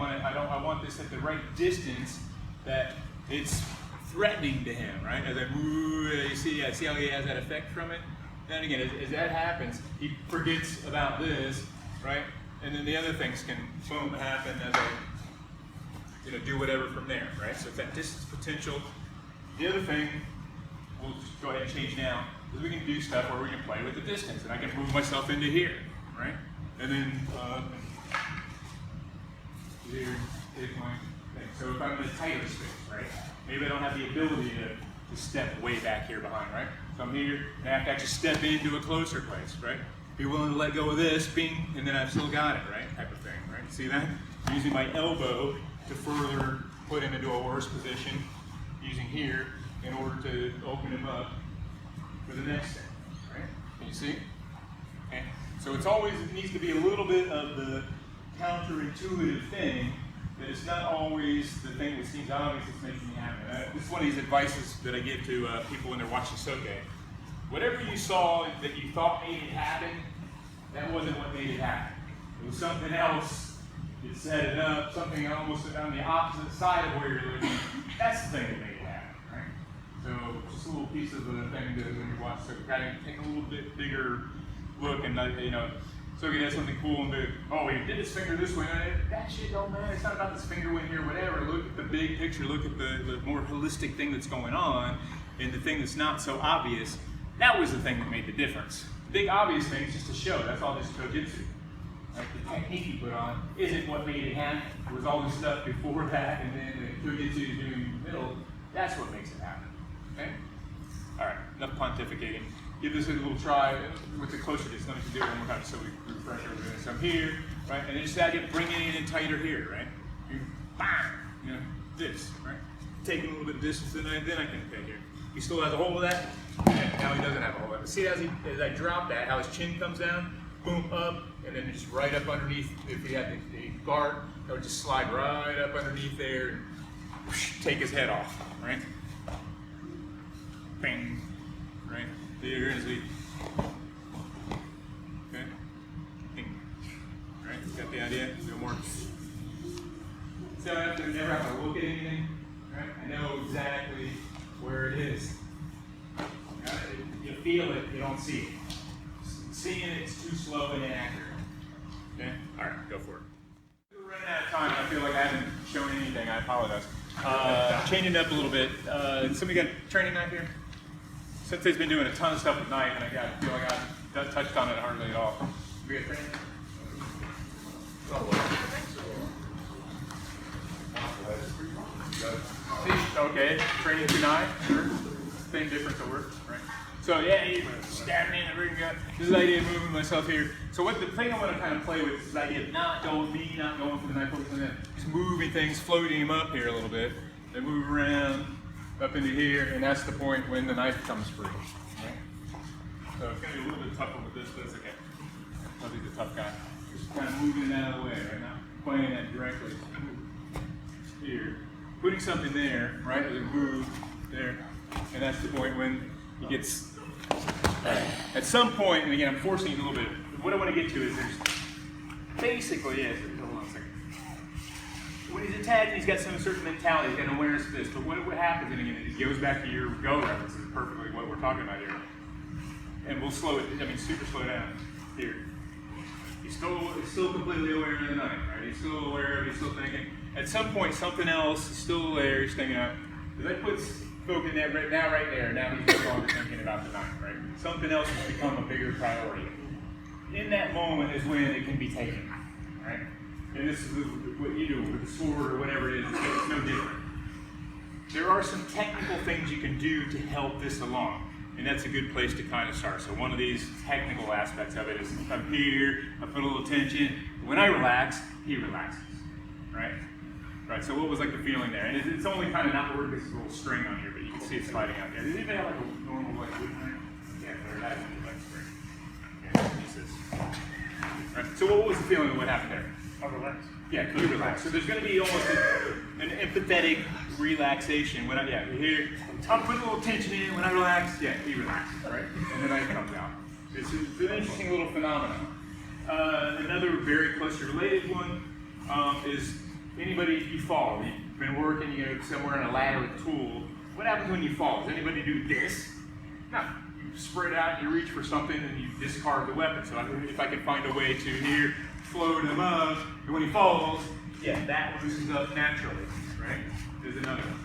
want this at the right distance that it's threatening to him, right? As I move, you see how he has that effect from it? Then again, as that happens, he forgets about this, right? And then the other things can, boom, happen as I, do whatever from there, right? So it's that distance potential. The other thing, we'll just go ahead and change now, is we can do stuff where we can play with the distance, and I can move myself into here, right? And then here is my thing. So if I'm in a tighter space, right? Maybe I don't have the ability to step way back here behind, right? So I'm here, and I have to actually step into a closer place, right? Be willing to let go of this, bing, and then I've still got it, right? Type of thing, right? See that? Using my elbow to further put him into a worse position, using here in order to open him up for the next thing, right? Can you see? Okay. So it needs to be a little bit of the counterintuitive thing, that it's not always the thing that seems obvious that's making it happen. This is one of these advices that I give to people when they're watching soke. Whatever you saw that you thought made it happen, that wasn't what made it happen. It was something else that set it up, something almost on the opposite side of where you're looking. That's the thing that made it happen, right? So just a little piece of the thing that when you watch soke, kind of take a little bit bigger look and so he does something cool and be, oh, he did his finger this way. That shit don't matter. It's not about this finger went here, whatever. Look at the big picture. Look at the more holistic thing that's going on, and the thing that's not so obvious. That was the thing that made the difference. The big obvious thing is just a show. That's all this Jiu-Jitsu. Like the technique you put on isn't what made it happen. It was all this stuff before that, and then the Jiu-Jitsu is doing in the middle. That's what makes it happen. Okay? All right, enough pontificating. Give this a little try with the closer distance. Let me do it one more time so we refresh everything. So I'm here, right? And then just add it, bringing it in tighter here, right? You, bang, this, right? Taking a little bit of distance, then I can okay here. He still has a hold of that. And now he doesn't have a hold of it. See as I drop that, how his chin comes down, boom, up, and then just right up underneath. If he had the guard, that would just slide right up underneath there and whoosh, take his head off, right? Bang, right? There is the, okay, right, got the idea? No more. So I have to never have to look at anything, right? I know exactly where it is. You feel it, you don't see it. Seeing it, it's too slow and inaccurate. Okay? All right, go for it. We're running out of time. I feel like I haven't shown anything. I apologize. Changing it up a little bit. Somebody got a training knife here? Sensei's been doing a ton of stuff with knife, and I feel like I haven't touched on it hardly at all. We got training? Okay, training through knife, sure. Same difference at work, right? So yeah, you stab me in the ring gut. This is the idea of moving myself here. So what the thing I want to kind of play with is the idea of not going for the knife, focusing on that. Just moving things, floating him up here a little bit, then move around up into here, and that's the point when the knife comes free. Right? So it's going to be a little bit tougher with this, but it's okay. I'll be the tough guy. Just kind of moving it out of the way right now. Playing that directly. Here. Putting something there, right, as it moves there, and that's the point when he gets, at some point, and again I'm forcing it a little bit, what I want to get to is there's, basically, hold on a second. When he's attacking, he's got some certain mentality, he's got an awareness of this, but what happens, and again, it goes back to your go references, perfectly what we're talking about here. And we'll slow it, super slow down, here. He's still completely aware of the knife, right? He's still aware of it, he's still thinking. At some point, something else is still there, he's thinking, that puts focus in that right there, now he's no longer thinking about the knife, right? Something else has become a bigger priority. In that moment is when it can be taken, right? And this is what you do with the sword or whatever it is, it's no different. there are some technical things you can do to help this along. And that's a good place to kind of start. So one of these technical aspects of it is I'm here, I put a little tension. When I relax, he relaxes, right? Right, so what was like the feeling there? And it's only kind of not working because there's a little string on here, but you can see it sliding out there. Does anybody have like a normal like wood knife? Yeah, there, that's a like string. Okay, use this. Right, so what was the feeling of what happened there? I relax. Yeah, you relax. So there's going to be almost an empathetic relaxation. When here, I'm putting a little tension in. When I relax, yeah, he relaxes, right? And then it comes out. It's an interesting little phenomenon. Another very closely related one is anybody, if you fall, you've been working, you know, somewhere on a ladder with a tool. What happens when you fall? Does anybody do this? No. You spread out, you reach for something, and you discard the weapon. So if I can find a way to here float him up, and when he falls, yeah, that loosens up naturally, right? There's another one.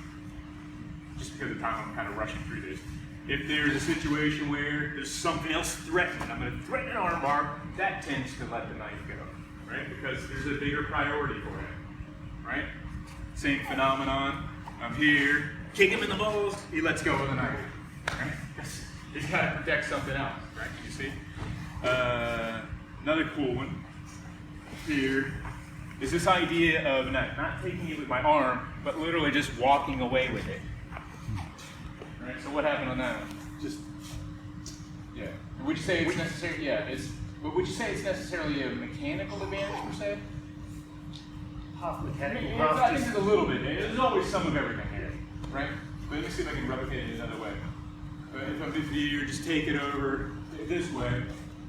Just because of time, I'm kind of rushing through this. If there's a situation where there's something else threatening, I'm going to threaten an arm bar, that tends to let the knife go, right? Because there's a bigger priority for it, right? Same phenomenon. I'm here, kick him in the balls, he lets go of the knife, right? He's got to protect something else, right? You see? Another cool one here is this idea of not taking it with my arm, but literally just walking away with it. Right? So what happened on that one? Just, yeah. Would you say it's necessary? Yeah, but would you say it's necessarily a mechanical advantage per se? Half mechanical, I half think just... it's a little bit. There's always some of everything here, right? But let me see if I can replicate it another way. If I'm here, just take it over this way.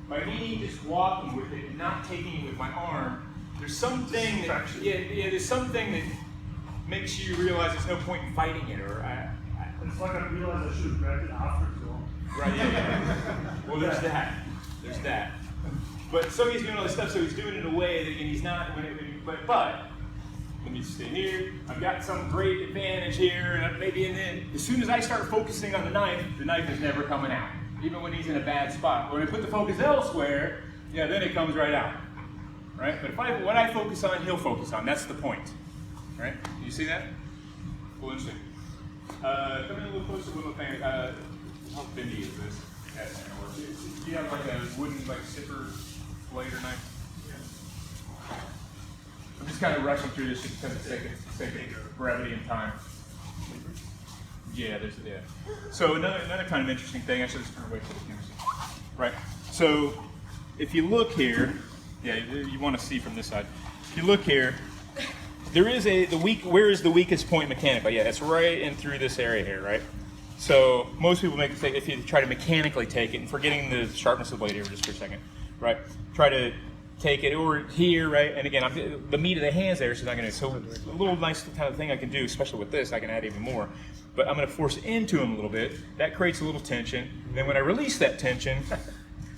By me just walking with it, not taking it with my arm, there's something that, there's something that makes you realize there's no point in fighting it, or It's like I realized I should have grabbed it after it's gone. right, yeah. Well, there's that. There's that. But so he's doing all this stuff, so he's doing it in a way that, and he's not, but let me stay here. I've got some great advantage here, and maybe in then, as soon as I start focusing on the knife is never coming out, even when he's in a bad spot. When I put the focus elsewhere, yeah, then it comes right out, right? But what I focus on, he'll focus on. That's the point, right? You see that? Cool, interesting. Come in a little closer, little thing. How bendy is this? That's gonna work. Do you have like a wooden sipper blade or knife? Yeah. I'm just kind of rushing through this just because of the sake of brevity and time. Yeah, So another kind of interesting thing. I should just turn away so the camera see. Right. So if you look here, yeah, you want to see from this side. If you look here, there is where is the weakest point mechanically? Yeah, it's right in through this area here, right? So most people make a mistake if you try to mechanically take it, and forgetting the sharpness of the blade here just for a second, right? Try to take it over here, right? And again, the meat of the hands there is not going to. So a little nice kind of thing I can do, especially with this, I can add even more. But I'm going to force into him a little bit. That creates a little tension. And then when I release that tension,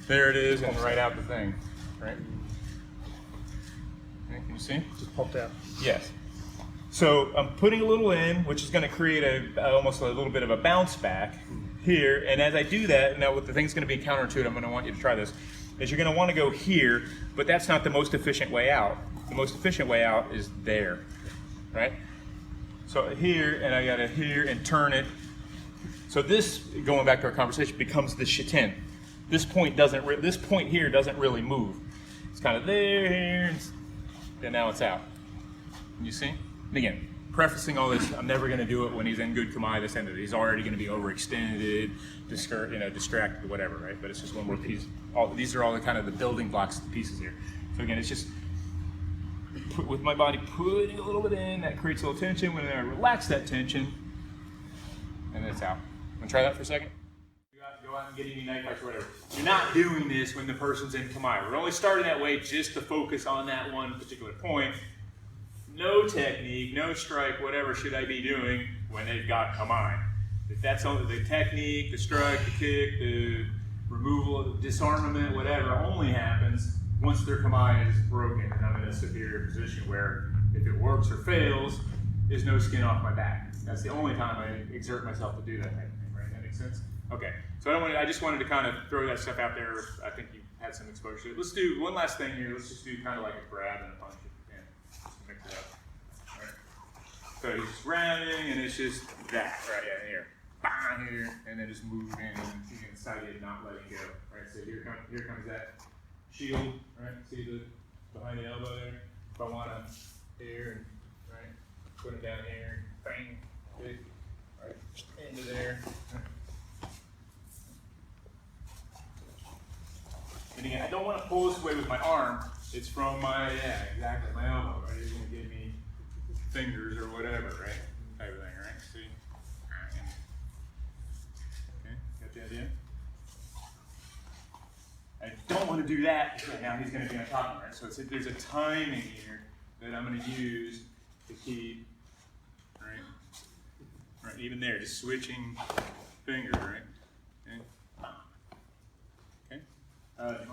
there it is, and right out the thing, right? Okay, can you see? Just popped out. Yes. So I'm putting a little in, which is going to create almost a little bit of a bounce back here. And as I do that, now what the thing's going to be counterintuitive, I'm going to want you to try this, is you're going to want to go here, but that's not the most efficient way out. The most efficient way out is there, right? So here, and I got to here and turn it. So this, going back to our conversation, becomes the shitin. This point here doesn't really move. It's kind of there, here, and now it's out. You see? And again, prefacing all this, I'm never going to do it when he's in good kamae, this end of it. He's already going to be overextended, distracted, whatever, right? But it's just one more piece. These are all the kind of the building blocks of the pieces here. So again, it's just with my body putting a little bit in, that creates a little tension. When I relax that tension, and it's out. Want to try that for a second? Go out and get any knife fights or whatever. You're not doing this when the person's in kamae. We're only starting that way just to focus on that one particular point. No technique, no strike, whatever should I be doing when they've got kamae. If that's only the technique, the strike, the kick, the removal, the disarmament, whatever, only happens once their kamae is broken and I'm in a superior position where if it works or fails, there's no skin off my back. That's the only time I exert myself to do that type of thing, right? That makes sense? Okay, so I just wanted to kind of throw that stuff out there. I think you had some exposure to it. Let's do one last thing here. Let's just do kind of like a grab and a punch. Just mix it up. All right. So he's just rounding, and it's just that right here, bang here, and then just moving inside it, not letting go. Right. So here comes that shield. Right. See the behind the elbow there. If I want to here, right, put it down here, bang, okay, right into there. And again, I don't want to pull this away with my arm. It's from my, exactly, my elbow, right? It's going to give me fingers or whatever, right? Type of thing, right? See? Okay, got the idea? I don't want to do that because now he's going to be on top of me, right? So there's a timing here that I'm going to use to keep, right? Right, even there, just switching fingers, right? Okay. Okay.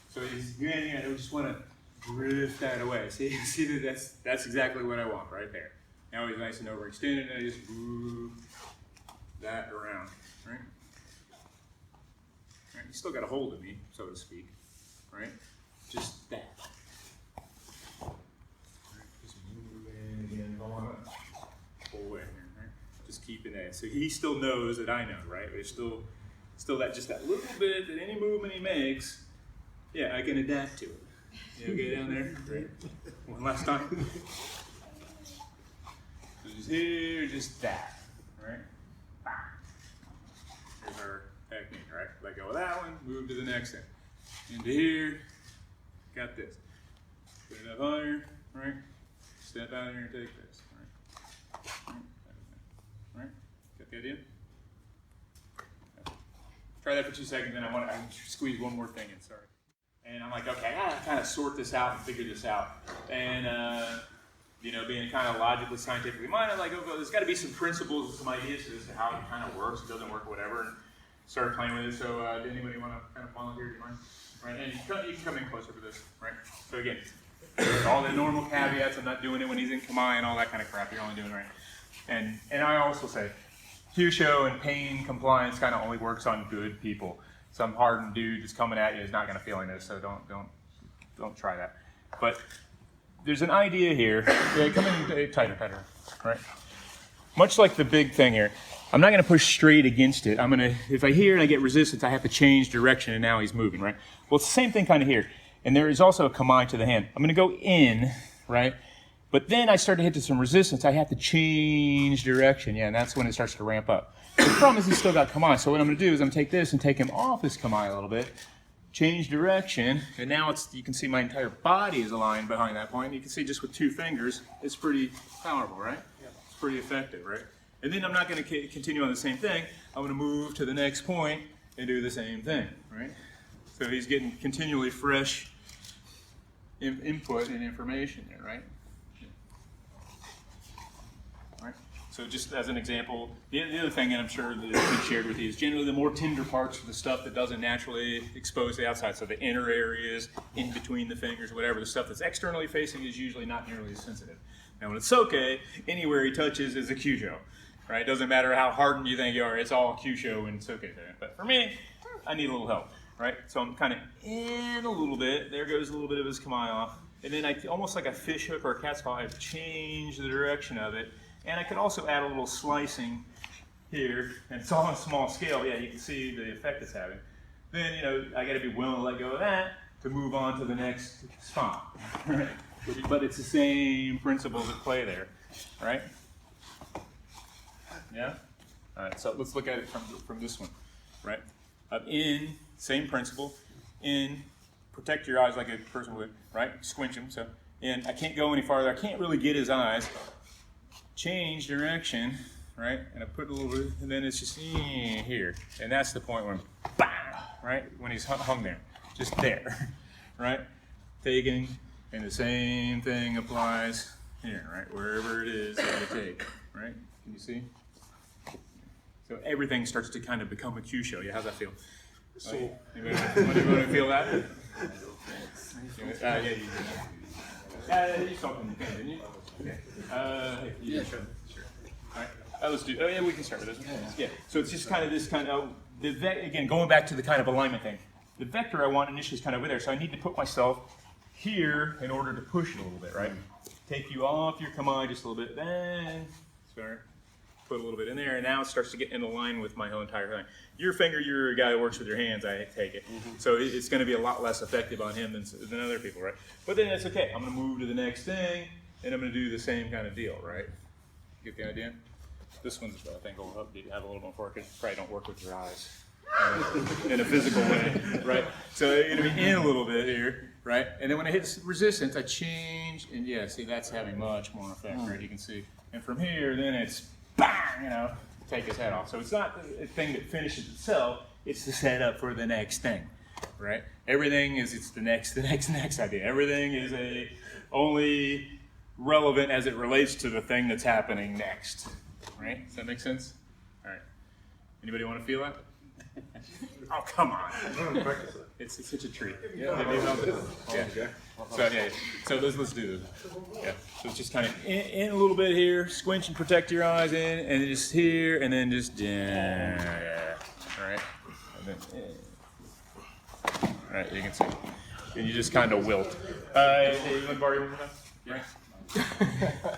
So he's granting, I just want to drift that away. See that's exactly what I want right there. Now he's nice and overextended, and I just move that around, right? Right, you still got a hold of me, so to speak, right? Just that. Right, just moving again, don't want to pull away here, right? Just keeping that. So he still knows that I know, right? There's still that just that little bit that any movement he makes, yeah, I can adapt to it. You okay down there? Right. One last time. So just here, just that, right? Here's our technique, right? Let go of that one, move to the next thing. Into here, got this. Put it up higher, right? Step out here and take this, right? Right? Got the idea? Try that for 2 seconds, then I want to squeeze one more thing in, sorry. And I'm like, okay, I gotta kind of sort this out and figure this out. And, you know, being kind of logically, scientifically minded, like, oh, there's got to be some principles and some ideas to this, how it kind of works, it doesn't work, whatever. And started playing with it. So, did anybody want to kind of volunteer? Do you mind? Right, and you can come in closer to this, right? So again, all the normal caveats. I'm not doing it when he's in Kamai and all that kind of crap. You're only doing it right. And I also say, Kyusho and pain compliance kind of only works on good people. Some hardened dude that's coming at you is not going to feel any of this, so don't try that. But there's an idea here. Yeah, come in tighter, right? Much like the big thing here, I'm not going to push straight against it. I'm going to, if I hear and I get resistance, I have to change direction, and now he's moving, right? Well, it's the same thing kind of here. And there is also a kamai to the hand. I'm going to go in, right? But then I start to hit to some resistance. I have to change direction. Yeah, and that's when it starts to ramp up. The problem is he's still got kamai. So what I'm going to do is I'm going to take this and take him off his kamai a little bit, change direction, and now you can see my entire body is aligned behind that point. You can see just with 2 fingers, it's pretty powerful, right? Yeah. It's pretty effective, right? And then I'm not going to continue on the same thing. I'm going to move to the next point and do the same thing, right? So he's getting continually fresh input and information there, right? Right? So just as an example, the other thing, and I'm sure that it's been shared with you, is generally the more tender parts are the stuff that doesn't naturally expose the outside. So the inner areas, in between the fingers, whatever, the stuff that's externally facing is usually not nearly as sensitive. Now when it's soke, anywhere he touches is a kyusho, right? Doesn't matter how hardened you think you are, it's all kyusho and soke there. But for me, I need a little help, right? So I'm kind of in a little bit. There goes a little bit of his kamai off. And then almost like a fish hook or a cat's paw, I've changed the direction of it. And I can also add a little slicing here, and it's all on a small scale. Yeah, you can see the effect it's having. Then, you know, I got to be willing to let go of that to move on to the next spot. Right? But it's the same principles at play there, right? Yeah? All right, so let's look at it from this one, right? In, same principle, in, protect your eyes like a person would, right? Squinch them, so in, I can't go any farther. I can't really get his eyes. Change direction, right? And I put a little bit, and then it's just here. And that's the point where, bam, right? When he's hung there, just there, right? Taking, and the same thing applies here, right? Wherever it is that I take, right? Can you see? So everything starts to kind of become a kyusho. Yeah, how's that feel? So, anybody want to feel that? Yeah, you did. You saw it in the pen, didn't you? Okay. Yeah, sure. All right. Let's do. Oh, yeah, we can start with this one. Yeah. So it's just kind of this kind of again going back to the kind of alignment thing. The vector I want initially is kind of over there, so I need to put myself here in order to push it a little bit, right? Take you off your kamae just a little bit, then start, put a little bit in there, and now it starts to get in line with my whole entire thing. Your finger, you're a guy who works with your hands, I take it. So it's going to be a lot less effective on him than other people, right? But then that's okay. I'm going to move to the next thing, and I'm going to do the same kind of deal, right? Get the idea? This one's, I think, will help you have a little more focus. Probably don't work with your eyes in a physical way, right? So you're going to be in a little bit here, right? And then when it hits resistance, I change, and yeah, see, that's having much more effect, right? You can see. And from here, then it's bang, you know, take his head off. So it's not a thing that finishes itself, it's the setup for the next thing, right? Everything is, it's the next idea. Everything is only relevant as it relates to the thing that's happening next, right? Does that make sense? All right. Anybody want to feel that? Oh, come on. It's such a treat. Yeah. So let's do this. Yeah. So it's just kind of in a little bit here, squinch and protect your eyes in, and then just here, and then just yeah. All right. And then, all right. You can see, and you just kind of wilt. Hey, you want to borrow your one more time? Yeah.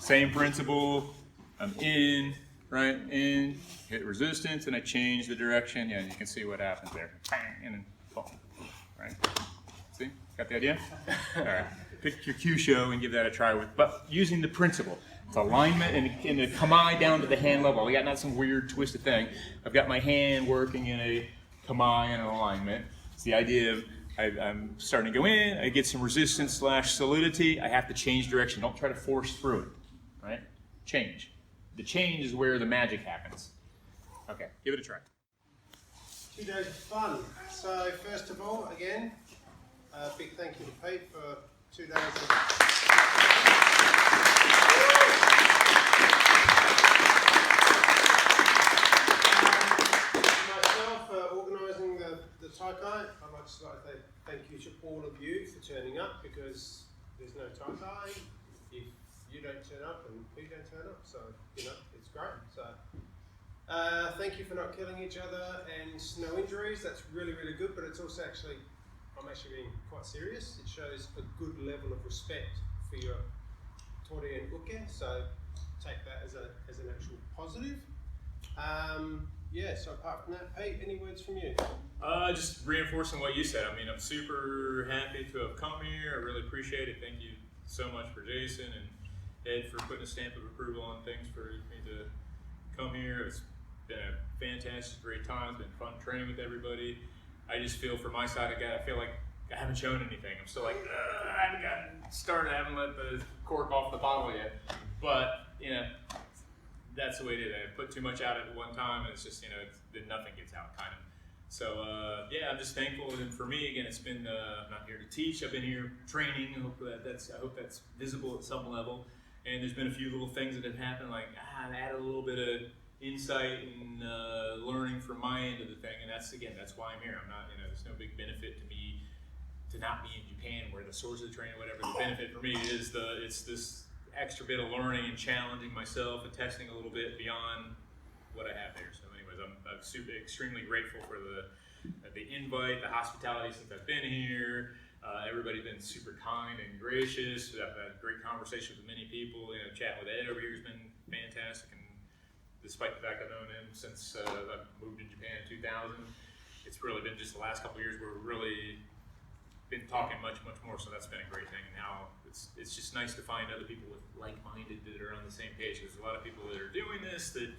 Same principle. I'm in, right? In. Hit resistance, and I change the direction. Yeah, you can see what happens there. Bang, and then boom. Right? See? Got the idea? All right. Pick your cue show and give that a try but using the principle. It's alignment and the kamae down to the hand level. I got not some weird twisted thing. I've got my hand working in a kamae and an alignment. It's the idea of I'm starting to go in, I get some resistance / solidity, I have to change direction. Don't try to force through it. Right? Change. The change is where the magic happens. Okay, give it a try. 2 days of fun. So first of all, again, a big thank you to Pete for 2 days of myself for organising the Taikai. I'd just like to say thank you to all of you for turning up, because there's no Taikai if you don't turn up and we don't turn up, so you know, it's great. So thank you for not killing each other and no injuries. That's really, really good, but it's also actually, I'm actually being quite serious. It shows a good level of respect for your tori and uke, so take that as an actual positive. Yeah, so apart from that, Pete, any words from you? Just reinforcing what you said. I mean, I'm super happy to have come here. I really appreciate it. Thank you so much for Jason and Ed for putting a stamp of approval on things for me to come here. It's been a fantastic, great time. It's been fun training with everybody. I just feel for my side, I feel like I haven't shown anything. I'm still like, I haven't gotten started. I haven't let the cork off the bottle yet. But, you know, that's the way it is. I put too much out at one time, and it's just, you know, then nothing gets out, kind of. So, yeah, I'm just thankful. And for me, again, it's been, I'm not here to teach. I've been here training. I hope that's visible at some level. And there's been a few little things that have happened, like, I've added a little bit of insight and learning from my end of the thing, and that's why I'm here. I'm not, you know, there's no big benefit to me to not be in Japan, where the source of the training, whatever. The benefit for me is it's this extra bit of learning and challenging myself and testing a little bit beyond what I have there. So, anyways, I'm extremely grateful for the invite, the hospitality since I've been here. Everybody's been super kind and gracious. I've had great conversations with many people. You know, chatting with Ed over here has been fantastic, and despite the fact I've known him since I've moved to Japan in 2000, it's really been just the last couple of years where we've really been talking much more. So that's been a great thing. And now it's just nice to find other people with like-minded that are on the same page. There's a lot of people that are doing this that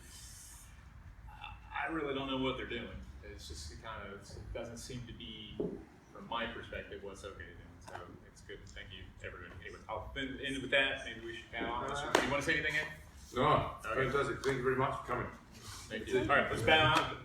I really don't know what they're doing. It's just it doesn't seem to be, from my perspective, what's okay to do. So it's good. Thank you, everybody. Anyway, I'll end with that. Maybe we should bow on. Do you want to say anything, Ed? No, fantastic. Thank you very much for coming. Thank you. All right, let's bow out.